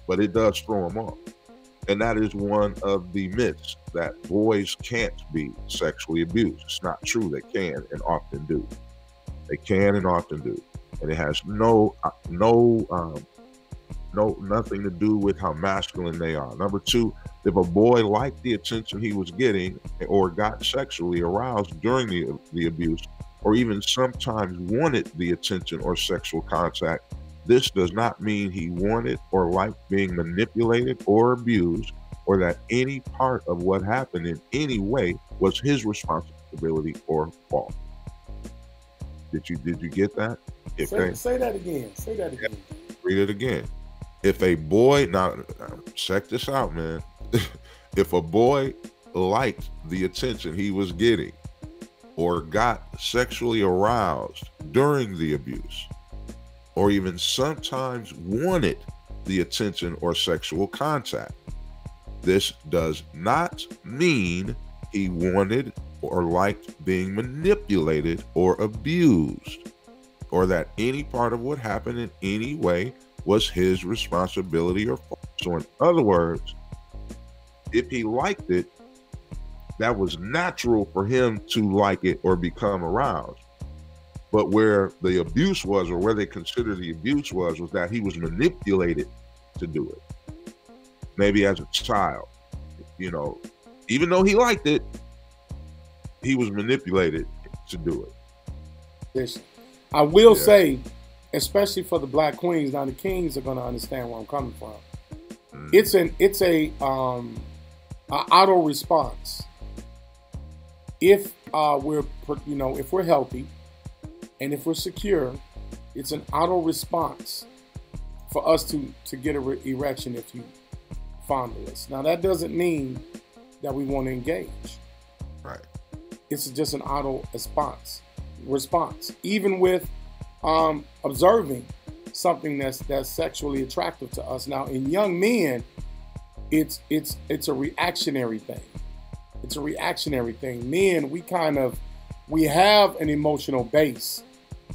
But it does throw them off. And that is one of the myths, that boys can't be sexually abused. It's not true. They can and often do. They can and often do. And it has nothing to do with how masculine they are. Number two, if a boy liked the attention he was getting or got sexually aroused during the abuse, or even sometimes wanted the attention or sexual contact, this does not mean he wanted or liked being manipulated or abused, or that any part of what happened in any way was his responsibility or fault. Did you get that? Say that again. Say that again. Read it again. If a boy, now check this out, man. If a boy liked the attention he was getting or got sexually aroused during the abuse, or even sometimes wanted the attention or sexual contact, this does not mean he wanted or liked being manipulated or abused, or that any part of what happened in any way was his responsibility or fault. So in other words, if he liked it, that was natural for him to like it or become aroused. But where the abuse was, or where they consider the abuse was that he was manipulated to do it. Maybe as a child, you know, even though he liked it, he was manipulated to do it. Yes. I will say, especially for the black queens, now the kings are going to understand where I'm coming from. It's a auto response. If we're healthy and if we're secure, it's an auto response for us to get an erection if you fondle us. Now that doesn't mean that we want to engage. Right. It's just an auto response. Even with observing something that's sexually attractive to us. Now in young men, it's a reactionary thing. It's a reactionary thing. Men, we have an emotional base,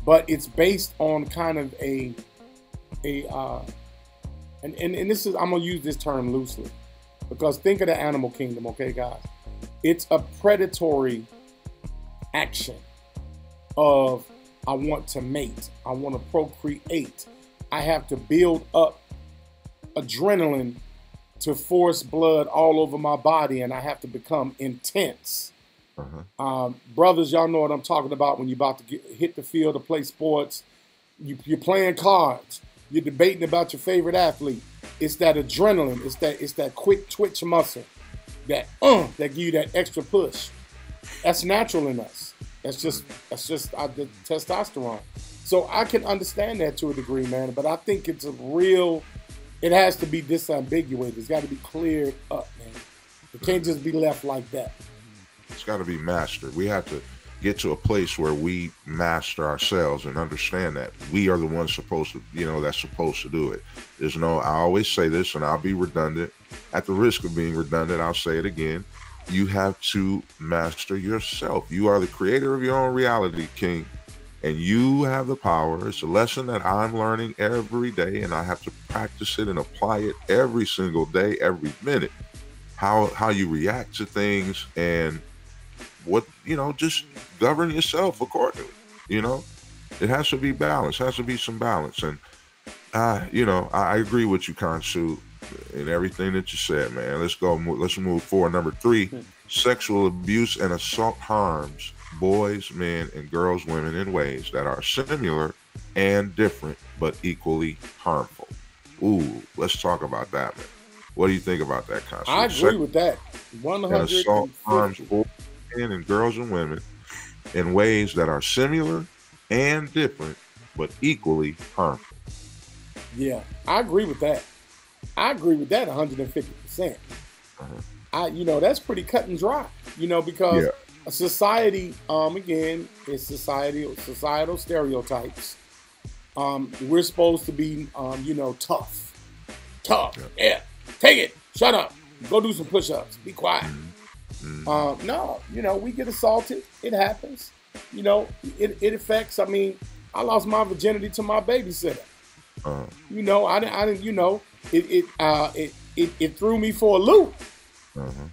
but it's based on kind of and this is, I'm gonna use this term loosely, because think of the animal kingdom, okay, guys? It's a predatory action of, I want to mate, I want to procreate, I have to build up adrenaline to force blood all over my body, and I have to become intense. Brothers, y'all know what I'm talking about when you're about to hit the field to play sports. You're playing cards. You're debating about your favorite athlete. It's that adrenaline. It's that quick twitch muscle. That give you that extra push. That's natural in us. That's just the testosterone. So I can understand that to a degree, man. But I think it has to be disambiguated. It's got to be cleared up, man. It can't just be left like that. It's got to be mastered. We have to get to a place where we master ourselves and understand that we are the ones supposed to, that's supposed to do it. I always say this, and I'll be redundant. At the risk of being redundant, I'll say it again. You have to master yourself. You are the creator of your own reality, King. and you have the power. It's a lesson that I'm learning every day, and I have to practice it and apply it every single day, every minute. How you react to things, and what, just govern yourself accordingly. It has to be balanced. Has to be some balance. And I agree with you, KHONSU, and everything that you said, man. Let's move forward. Number 3, sexual abuse and assault harms boys, men, and girls, women in ways that are similar and different, but equally harmful. Ooh, let's talk about that, man. What do you think about that concept? I agree with that. 100%. Assault harms boys, men, and girls and women in ways that are similar and different, but equally harmful. Yeah, I agree with that. 150%. That's pretty cut and dry. Because a society, again, is societal stereotypes. We're supposed to be, tough. Yeah. Take it. Shut up. Go do some push-ups. Be quiet. No, we get assaulted. It happens. It affects. I lost my virginity to my babysitter. It threw me for a loop.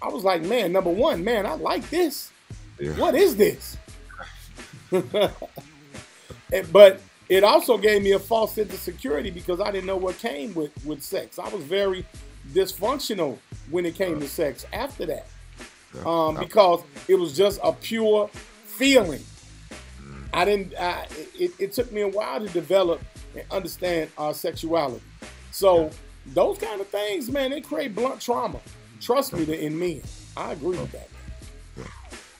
I was like, man, number one, man, I like this. Yeah. What is this? But it also gave me a false sense of security because I didn't know what came with sex. I was very dysfunctional when it came to sex after that. Because it was just a pure feeling. It took me a while to develop and understand our sexuality. So those kind of things, man, they create blunt trauma. Trust me, in men. I agree with that.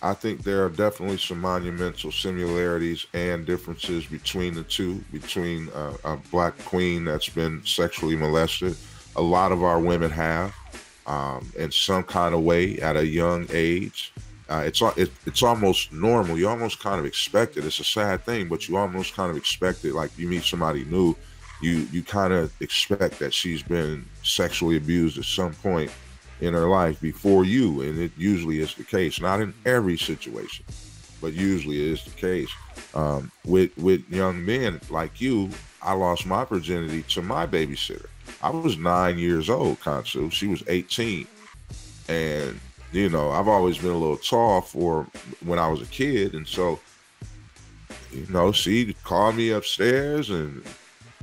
I think there are definitely some monumental similarities and differences between the two, between a black queen that's been sexually molested. A lot of our women have, in some kind of way at a young age. It's almost normal. You almost kind of expect it. It's a sad thing, but you almost kind of expect it. Like you meet somebody new, you kind of expect that she's been sexually abused at some point in her life before you, and it usually is the case. Not in every situation, but usually it is the case. With young men like you, I lost my virginity to my babysitter. I was 9 years old, KHONSU. She was 18. And, I've always been a little tall for when I was a kid. And so, she called me upstairs and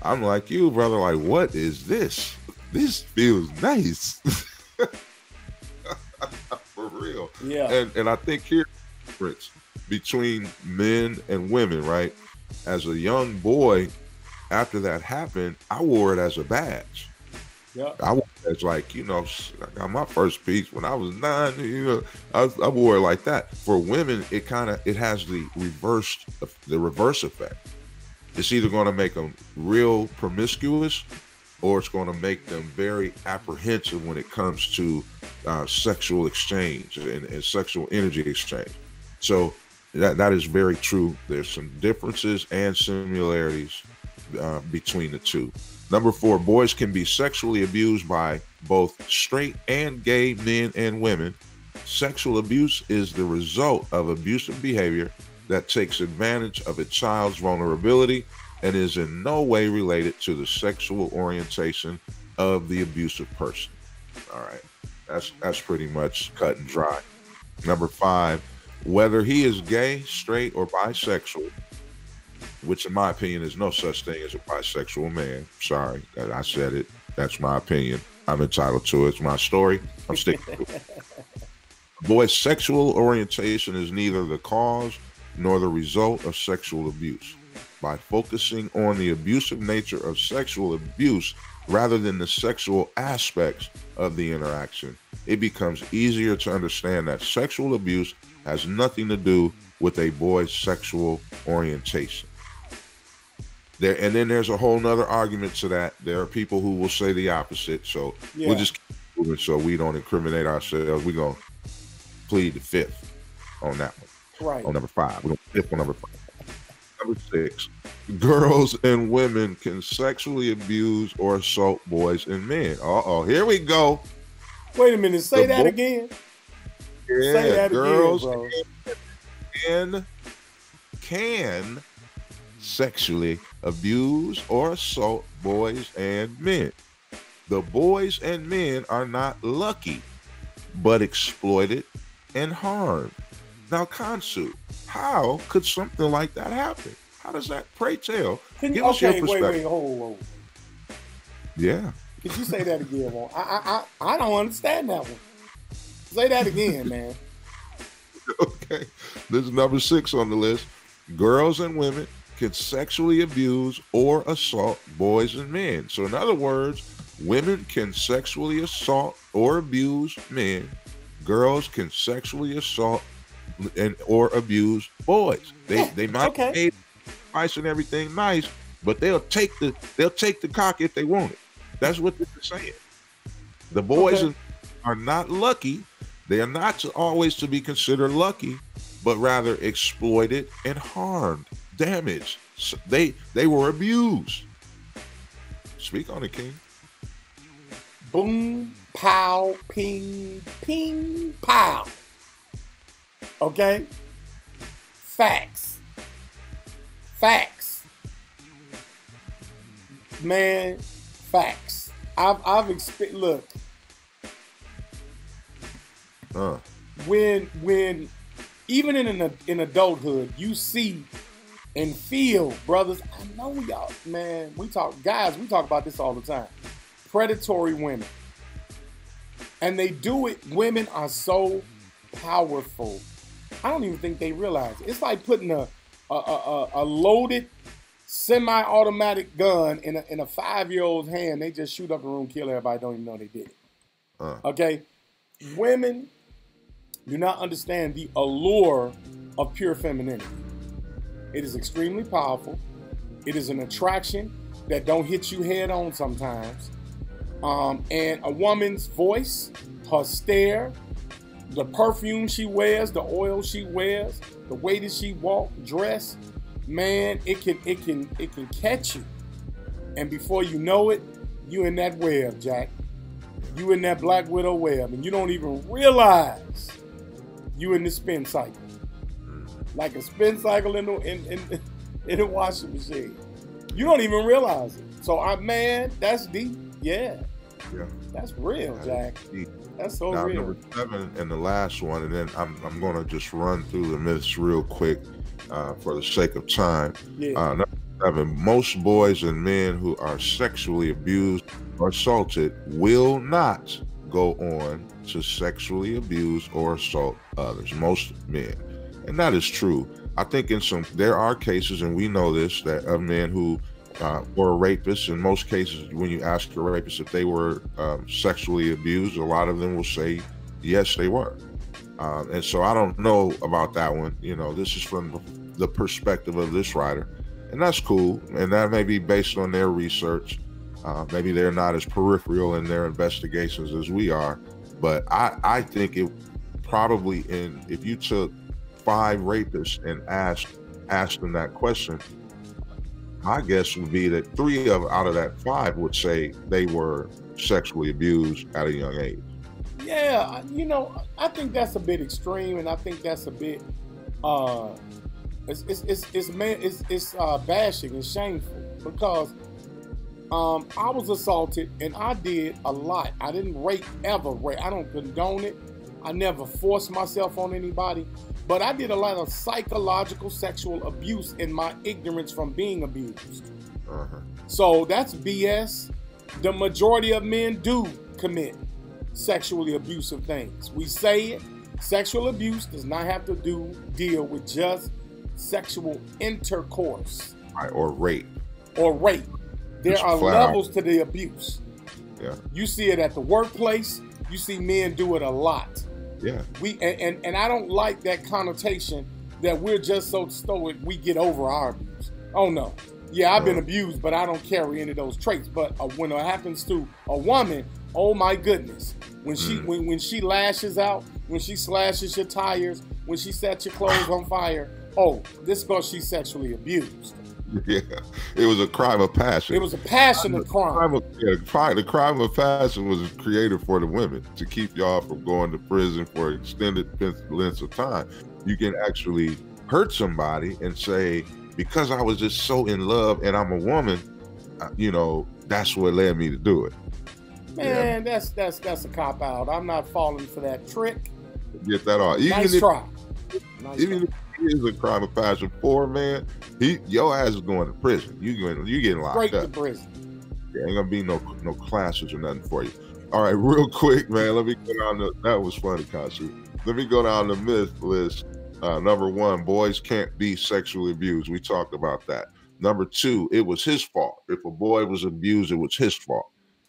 I'm like, you, brother, like, what is this? This feels nice. For real. Yeah. And I think here's the difference between men and women, right? As a young boy, after that happened, I wore it as a badge. Yeah. I wore it as like, I got my first piece when I was 9, I wore it like that. For women, it has the reverse effect. It's either going to make them real promiscuous or it's going to make them very apprehensive when it comes to sexual exchange and sexual energy exchange. So that is very true. There's some differences and similarities between the two. Number 4, boys can be sexually abused by both straight and gay men and women. Sexual abuse is the result of abusive behavior that takes advantage of a child's vulnerability and is in no way related to the sexual orientation of the abusive person. All right, that's pretty much cut and dry. Number 5, whether he is gay, straight, or bisexual, which in my opinion is no such thing as a bisexual man. Sorry that I said it. That's my opinion. I'm entitled to it. It's my story. I'm sticking to it. A boy's sexual orientation is neither the cause nor the result of sexual abuse. By focusing on the abusive nature of sexual abuse rather than the sexual aspects of the interaction, it becomes easier to understand that sexual abuse has nothing to do with a boy's sexual orientation. And then there's a whole nother argument to that. There are people who will say the opposite. So we'll just keep moving so we don't incriminate ourselves. We're going to plead the 5th on that one. Right. On number 5. We're going to 5th on number 5. Number 6, girls and women can sexually abuse or assault boys and men. Here we go. Wait a minute. Say that again. Yeah, say that girls again, bro. Can sexually abuse or assault boys and men. The boys and men are not lucky, but exploited and harmed. Now, KHONSU, how could something like that happen? How does that, pray tell? Give us your perspective. Wait, hold. Yeah. Could you say that again, Walt? I don't understand that one. Say that again, man. Okay. This is number 6 on the list. Girls and women can sexually abuse or assault boys and men. So in other words, women can sexually assault or abuse men. Girls can sexually assault or abuse boys. They might pay price and everything nice, but they'll take the cock if they want it. That's what they're saying. The boys are not lucky. They are not always to be considered lucky, but rather exploited and harmed, damaged. So they were abused. Speak on it, King. Boom, pow, ping, ping, pow. Okay? Facts. Man, facts. I've experienced, look. When even in adulthood, you see and feel, brothers, I know y'all, man, we talk about this all the time. Predatory women. And they do it, women are so powerful. I don't even think they realize it. It's like putting a loaded semi-automatic gun in a 5-year-old's hand. They just shoot up a room, kill everybody, don't even know they did it. Okay? Women do not understand the allure of pure femininity. It is extremely powerful. It is an attraction that don't hit you head on sometimes. And a woman's voice, her stare, the perfume she wears, the oil she wears, the way that she walk, dress, man, it can catch you. And before you know it, you in that web, Jack. You in that Black Widow web, and you don't even realize you in the spin cycle. Like a spin cycle in the washing machine. You don't even realize it. So, man, that's deep. Yeah. That's real, Jack. That's so real. Number 7 and the last one, and then I'm going to just run through the myths real quick for the sake of time. Number 7, most boys and men who are sexually abused or assaulted will not go on to sexually abuse or assault others. Most men. And that is true. I think there are cases, and we know this, that of men who were rapists. In most cases, when you ask a rapist if they were sexually abused, a lot of them will say, yes, they were. And so I don't know about that one. You know, this is from the perspective of this writer. And that's cool. And that may be based on their research. Maybe they're not as peripheral in their investigations as we are. But I think it probably, if you took 5 rapists and asked them that question, my guess would be that 3 out of that 5 would say they were sexually abused at a young age. Yeah, you know, I think that's a bit extreme, and I think that's a bit it's bashing and shameful, because I was assaulted and I did a lot. I didn't ever rape. I don't condone it. I never forced myself on anybody, but I did a lot of psychological sexual abuse in my ignorance from being abused. So that's BS. The majority of men do commit sexually abusive things. We say it. Sexual abuse does not have to deal with just sexual intercourse. Or rape. There are levels to the abuse. Yeah. You see it at the workplace. You see men do it a lot. Yeah. And I don't like that connotation that we're just so stoic we get over our abuse. Oh no. Yeah, I've been abused, but I don't carry any of those traits. But when it happens to a woman, oh my goodness. When she lashes out, when she slashes your tires, when she sets your clothes on fire, oh, this is because she's sexually abused. Yeah, it was a crime of passion. It was a passionate crime. The crime of passion was created for the women to keep y'all from going to prison for extended lengths of time. You can actually hurt somebody and say, because I was just so in love, and I'm a woman, you know, that's what led me to do it. Man, that's a cop out. I'm not falling for that trick. Get that off. Nice try. Even if it is a crime of passion for a man, your ass is going to prison. You getting locked Straight up. to prison. There ain't gonna be no classes or nothing for you. All right, real quick, man. Let me go down that was funny, KHONSU. Let me go down the myth list. Number 1, boys can't be sexually abused. We talked about that. Number 2, it was his fault. If a boy was abused, it was his fault.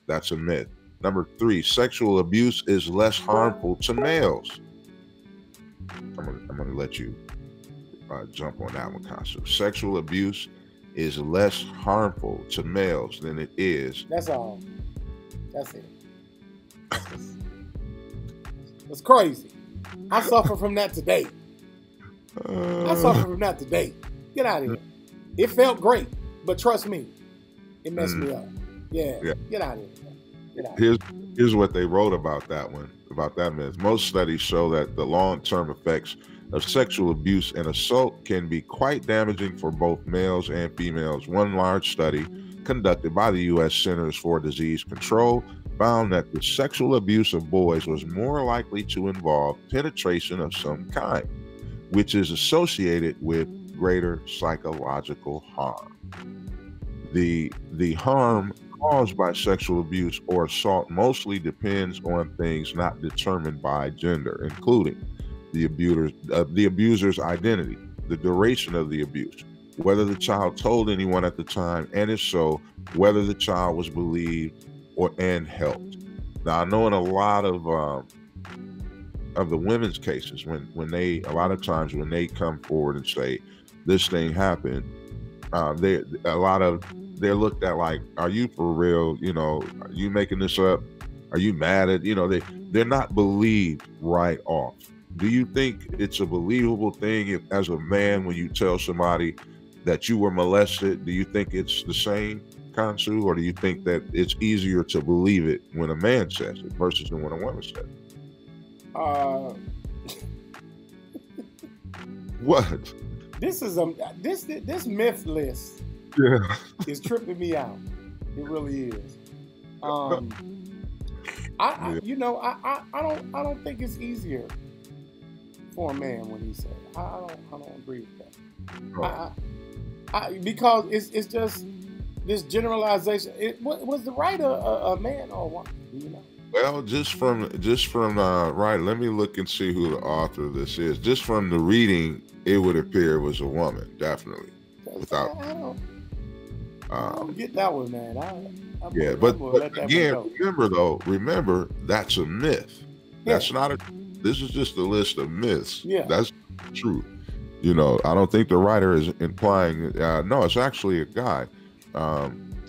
That's a myth. Number 3, sexual abuse is less harmful to males. I'm gonna let you jump on that one, KHONSU. Sexual abuse is less harmful to males than it is. That's all. That's it. It's crazy. I suffer from that today. Get out of here. It felt great, but trust me, it messed me up. Yeah. Get out of here. Get out. Here's what they wrote about that one, about that myth. Most studies show that the long-term effects of sexual abuse and assault can be quite damaging for both males and females. One large study conducted by the U.S. Centers for Disease Control found that the sexual abuse of boys was more likely to involve penetration of some kind, which is associated with greater psychological harm. The harm caused by sexual abuse or assault mostly depends on things not determined by gender, including the abuser's identity, the duration of the abuse, whether the child told anyone at the time, and if so, whether the child was believed and helped. Now, I know in a lot of the women's cases, when they a lot of times when they come forward and say this thing happened, they're looked at like, are you for real? You know, are you making this up? Are you mad at, you know, they're not believed right off. Do you think it's a believable thing if, as a man, when you tell somebody that you were molested, do you think it's the same, KHONSU, or do you think that it's easier to believe it when a man says it versus when a woman says it? What? This is this myth list is tripping me out. It really is. I don't think it's easier for a man when he says it. I don't agree with that. Because it's just this generalization. Was the writer a man or a woman? Do you know? Well, just from right. Let me look and see who the author of this is. Just from the reading, it would appear it was a woman, definitely. Without, I don't get that one, man. But again, remember that's a myth. That's not a. This is just a list of myths. Yeah, that's true. You know, I don't think the writer is implying. No, it's actually a guy.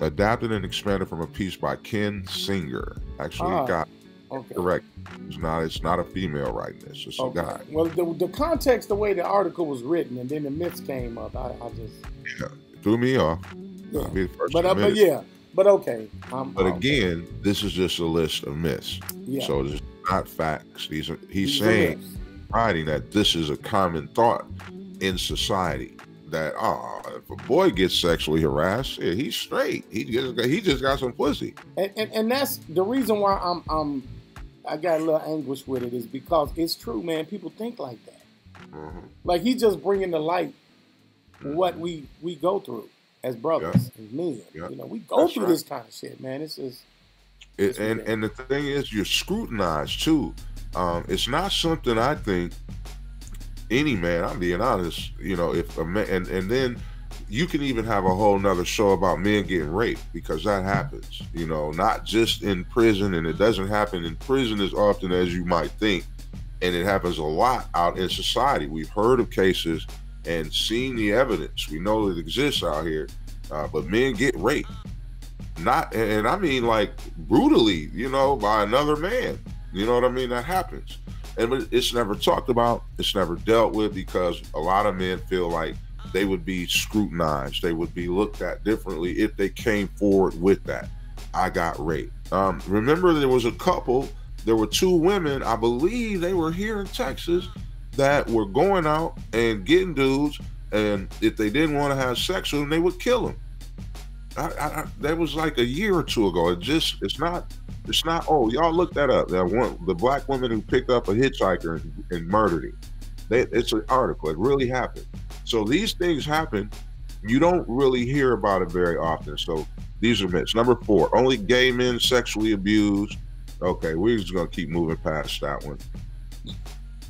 Adapted and expanded from a piece by Ken Singer. Actually, a guy. Okay. Correct. It's not a female writing this. It's a guy. Well, the context, the way the article was written, and then the myths came up. I just it threw me off. Yeah. But okay. Again, this is just a list of myths. Yeah. So it's not facts. He's saying, writing that this is a common thought in society. That if a boy gets sexually harassed, he's straight. He just got some pussy. And that's the reason why I got a little anguish with it, is because it's true, man. People think like that. Mm-hmm. Like he's just bringing to light what we go through as brothers and men. You know, we go through this kind of shit, man. It's just. And the thing is, you're scrutinized too. It's not something I think. Any man, I'm being honest, you know, if a man, and then you can even have a whole nother show about men getting raped, because that happens, you know, not just in prison, and it doesn't happen in prison as often as you might think, and it happens a lot out in society. We've heard of cases and seen the evidence. We know it exists out here, but men get raped, and I mean like brutally, you know, by another man. You know what I mean? That happens. And it's never talked about. It's never dealt with, because a lot of men feel like they would be scrutinized. They would be looked at differently if they came forward with that. I got raped. Remember, there were two women, I believe they were here in Texas, that were going out and getting dudes And if they didn't want to have sex with him, they would kill him. That was like a year or two ago. It's not. Oh, y'all look that up. The black woman who picked up a hitchhiker and murdered him. It's an article. It really happened. So these things happen. You don't really hear about it very often. So these are myths. Number 4, only gay men sexually abused. Okay, we're just gonna keep moving past that one.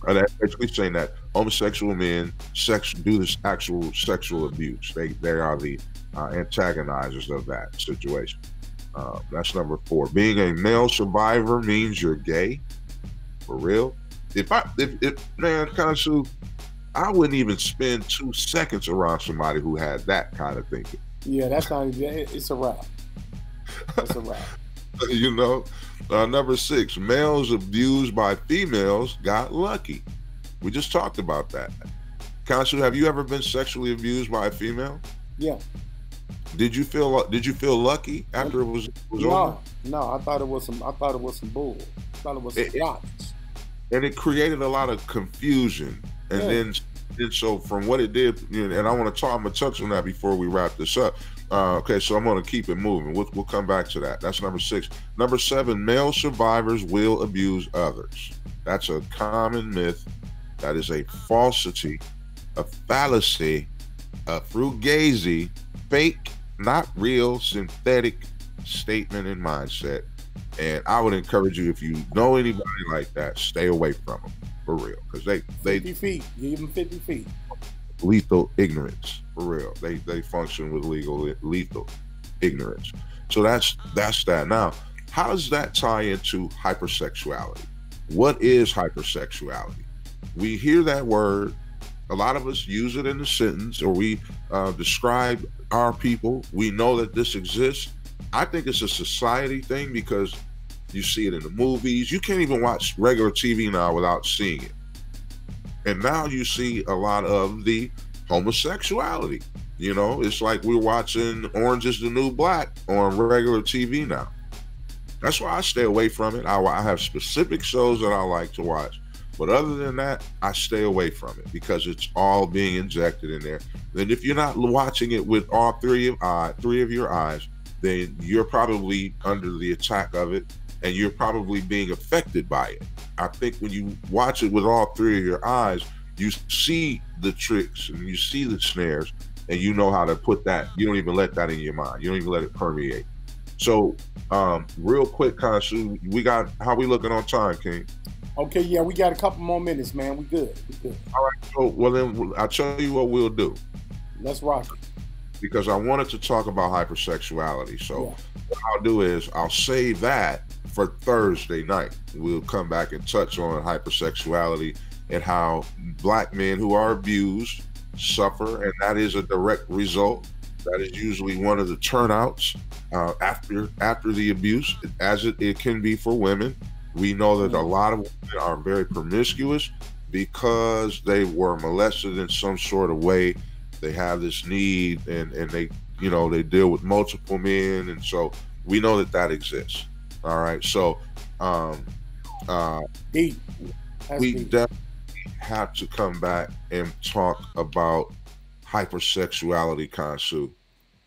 And that's basically saying that homosexual men do this actual sexual abuse. They are the antagonizers of that situation. That's number 4. Being a male survivor means you're gay. For real? If man, KHONSU, I wouldn't even spend 2 seconds around somebody who had that kind of thinking. Yeah, that's not even, it's a wrap. It's a wrap. You know? Number 6, males abused by females got lucky. We just talked about that. KHONSU, have you ever been sexually abused by a female? Yeah. Did you feel lucky after it was over? No, I thought it was some bull. I thought it was some shots. And it created a lot of confusion. And then so from what it did, and I'm gonna touch on that before we wrap this up. Okay, so I'm gonna keep it moving. We'll come back to that. That's number 6. Number 7, male survivors will abuse others. That's a common myth. That is a falsity, a fallacy, a fugazi, fake, not real, synthetic statement and mindset. And I would encourage you, if you know anybody like that, stay away from them, for real, because they 50 feet. Give them 50 feet. Lethal ignorance, for real. They function with lethal ignorance. So that's that. Now, how does that tie into hypersexuality? What is hypersexuality? We hear that word. A lot of us use it in a sentence, or we describe our people. We know that this exists. I think it's a society thing because you see it in the movies. You can't even watch regular TV now without seeing it. And now you see a lot of the homosexuality. You know, it's like we're watching Orange is the New Black on regular TV now. That's why I stay away from it. I have specific shows that I like to watch. But other than that, I stay away from it because it's all being injected in there. And if you're not watching it with all three of your eyes, then you're probably under the attack of it, and you're probably being affected by it. I think when you watch it with all 3 of your eyes, you see the tricks and you see the snares, and you know how to put that. You don't even let that in your mind. You don't even let it permeate. So, real quick, KHONSU, how we looking on time, King? Okay, yeah, we got a couple more minutes, man. We good. All right, so, well then, I'll tell you what we'll do. Let's rock it. Because I wanted to talk about hypersexuality. So what I'll do is I'll save that for Thursday night. We'll come back and touch on hypersexuality and how black men who are abused suffer, and that is a direct result. That is usually one of the turnouts after the abuse, as it can be for women. We know that a lot of women are very promiscuous because they were molested in some sort of way. They have this need, and they deal with multiple men, and so we know that exists. All right, so we definitely have to come back and talk about hypersexuality, KHONSU,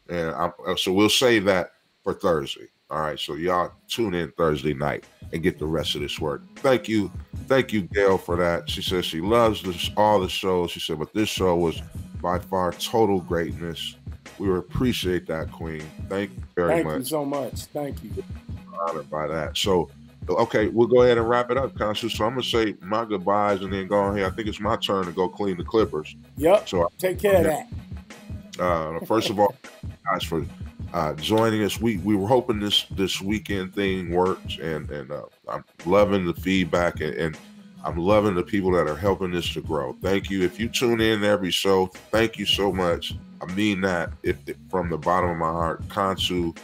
and so we'll save that for Thursday. All right, so y'all tune in Thursday night and get the rest of this work. Thank you, Gail, for that. She says she loves all the shows. She said, but this show was by far total greatness. We appreciate that, Queen. Thank you very much. Thank you so much. Thank you. I'm honored by that. So, okay, we'll go ahead and wrap it up, KHONSU. So I'm gonna say my goodbyes and then go on here. I think it's my turn to go clean the clippers. Yep. So take care of that. First of all, guys, for joining us. We were hoping this weekend thing worked, and I'm loving the feedback, and I'm loving the people that are helping this to grow. Thank you. If you tune in every show, thank you so much. I mean that from the bottom of my heart. KHONSU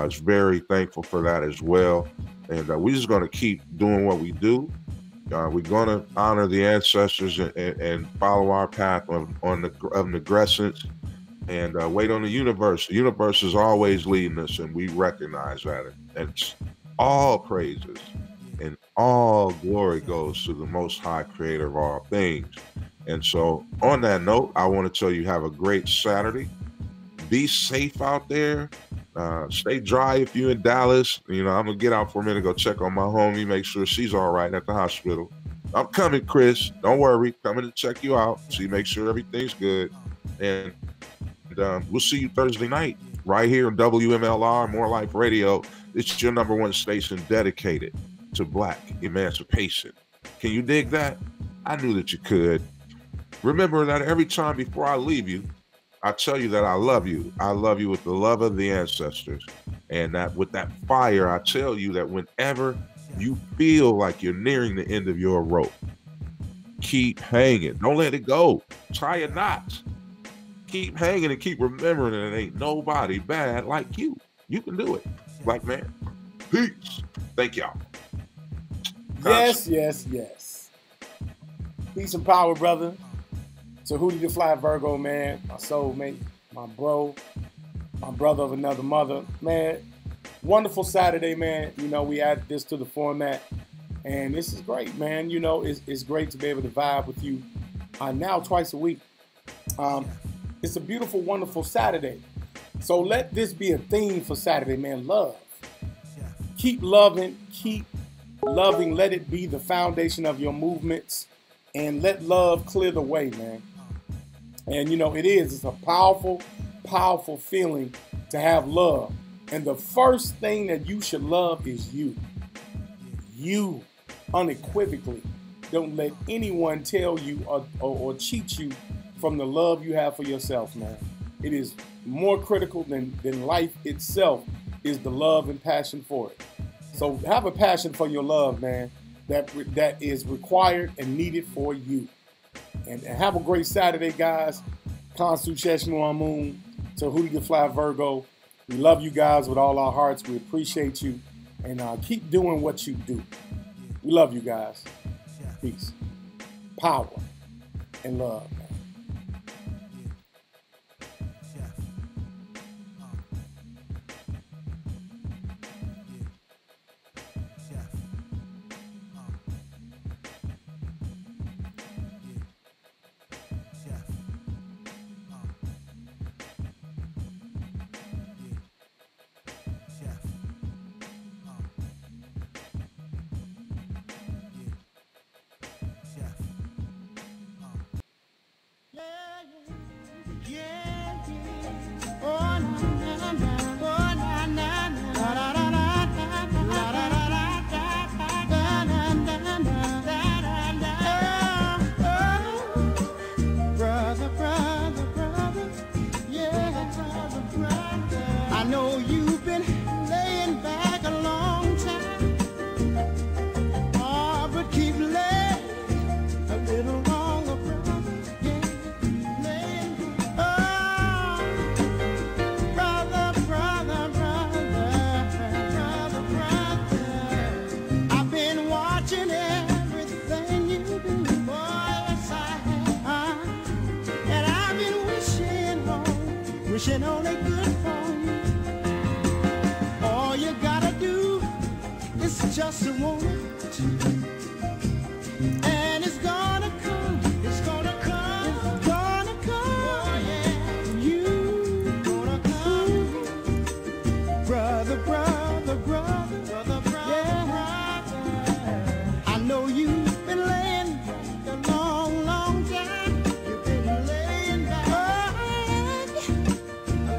is very thankful for that as well. And we're just going to keep doing what we do. We're going to honor the ancestors and follow our path of negrescence, and wait on the universe. The universe is always leading us, and we recognize that. And it's all praises and all glory goes to the Most High Creator of all things. And so on that note, I want to tell you have a great Saturday. Be safe out there. Stay dry if you're in Dallas. You know, I'm going to get out for a minute, go check on my homie, make sure she's all right at the hospital. I'm coming, Chris. Don't worry. Coming to check you out. See, make sure everything's good. And we'll see you Thursday night right here on WMLR, More Life Radio. It's your #1 station dedicated to Black emancipation. Can you dig that? I knew that you could. Remember that every time before I leave you, I tell you that I love you. I love you with the love of the ancestors. And that with that fire, I tell you that whenever you feel like you're nearing the end of your rope, keep hanging. Don't let it go. Tie your knots. Keep hanging and keep remembering that it ain't nobody bad like you. You can do it. Black man. Peace. Thank y'all. Yes, yes, yes. Peace and power, brother. TEHUTI the Fly Virgo, man. My soulmate, my bro, my brother of another mother. Man, wonderful Saturday, man. You know, we added this to the format. And this is great, man. You know, it's great to be able to vibe with you now twice a week. It's a beautiful, wonderful Saturday. So let this be a theme for Saturday, man. Love. Keep loving, keep loving. Let it be the foundation of your movements. And let love clear the way, man. And, you know, it's a powerful, powerful feeling to have love. And the first thing that you should love is you. You, unequivocally. Don't let anyone tell you or cheat you from the love you have for yourself, man. It is more critical than life itself is the love and passion for it. So have a passion for your love, man, that is required and needed for you. And have a great Saturday, guys. KHONSU, SHESHMU, AMUN, TEHUTI the Fly Virgo. We love you guys with all our hearts. We appreciate you. And keep doing what you do. We love you guys. Peace, power, and love, man. Wishing only good for you. All you gotta do is just want it, and it's gonna come. It's gonna come. It's gonna come. Oh yeah, you gonna come, brother, brother, brother, brother, brother, yeah. Brother. I know you've been laying a long, long time. You've been laying back.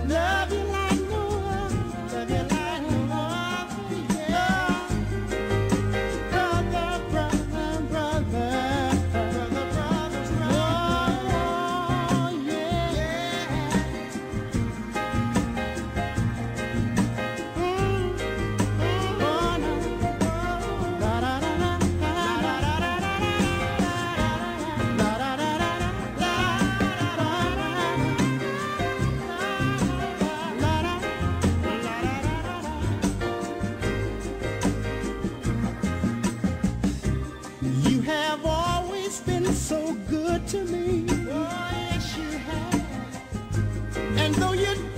Love you like no other, love you like no other, yeah. Brother, brother, brother, brother, brother, brother, oh, yeah. Oh, no. La, da, da, da, la, da, da, da, da, la, da, da, da, da, you have always been so good to me. Oh, yes, you have. And though you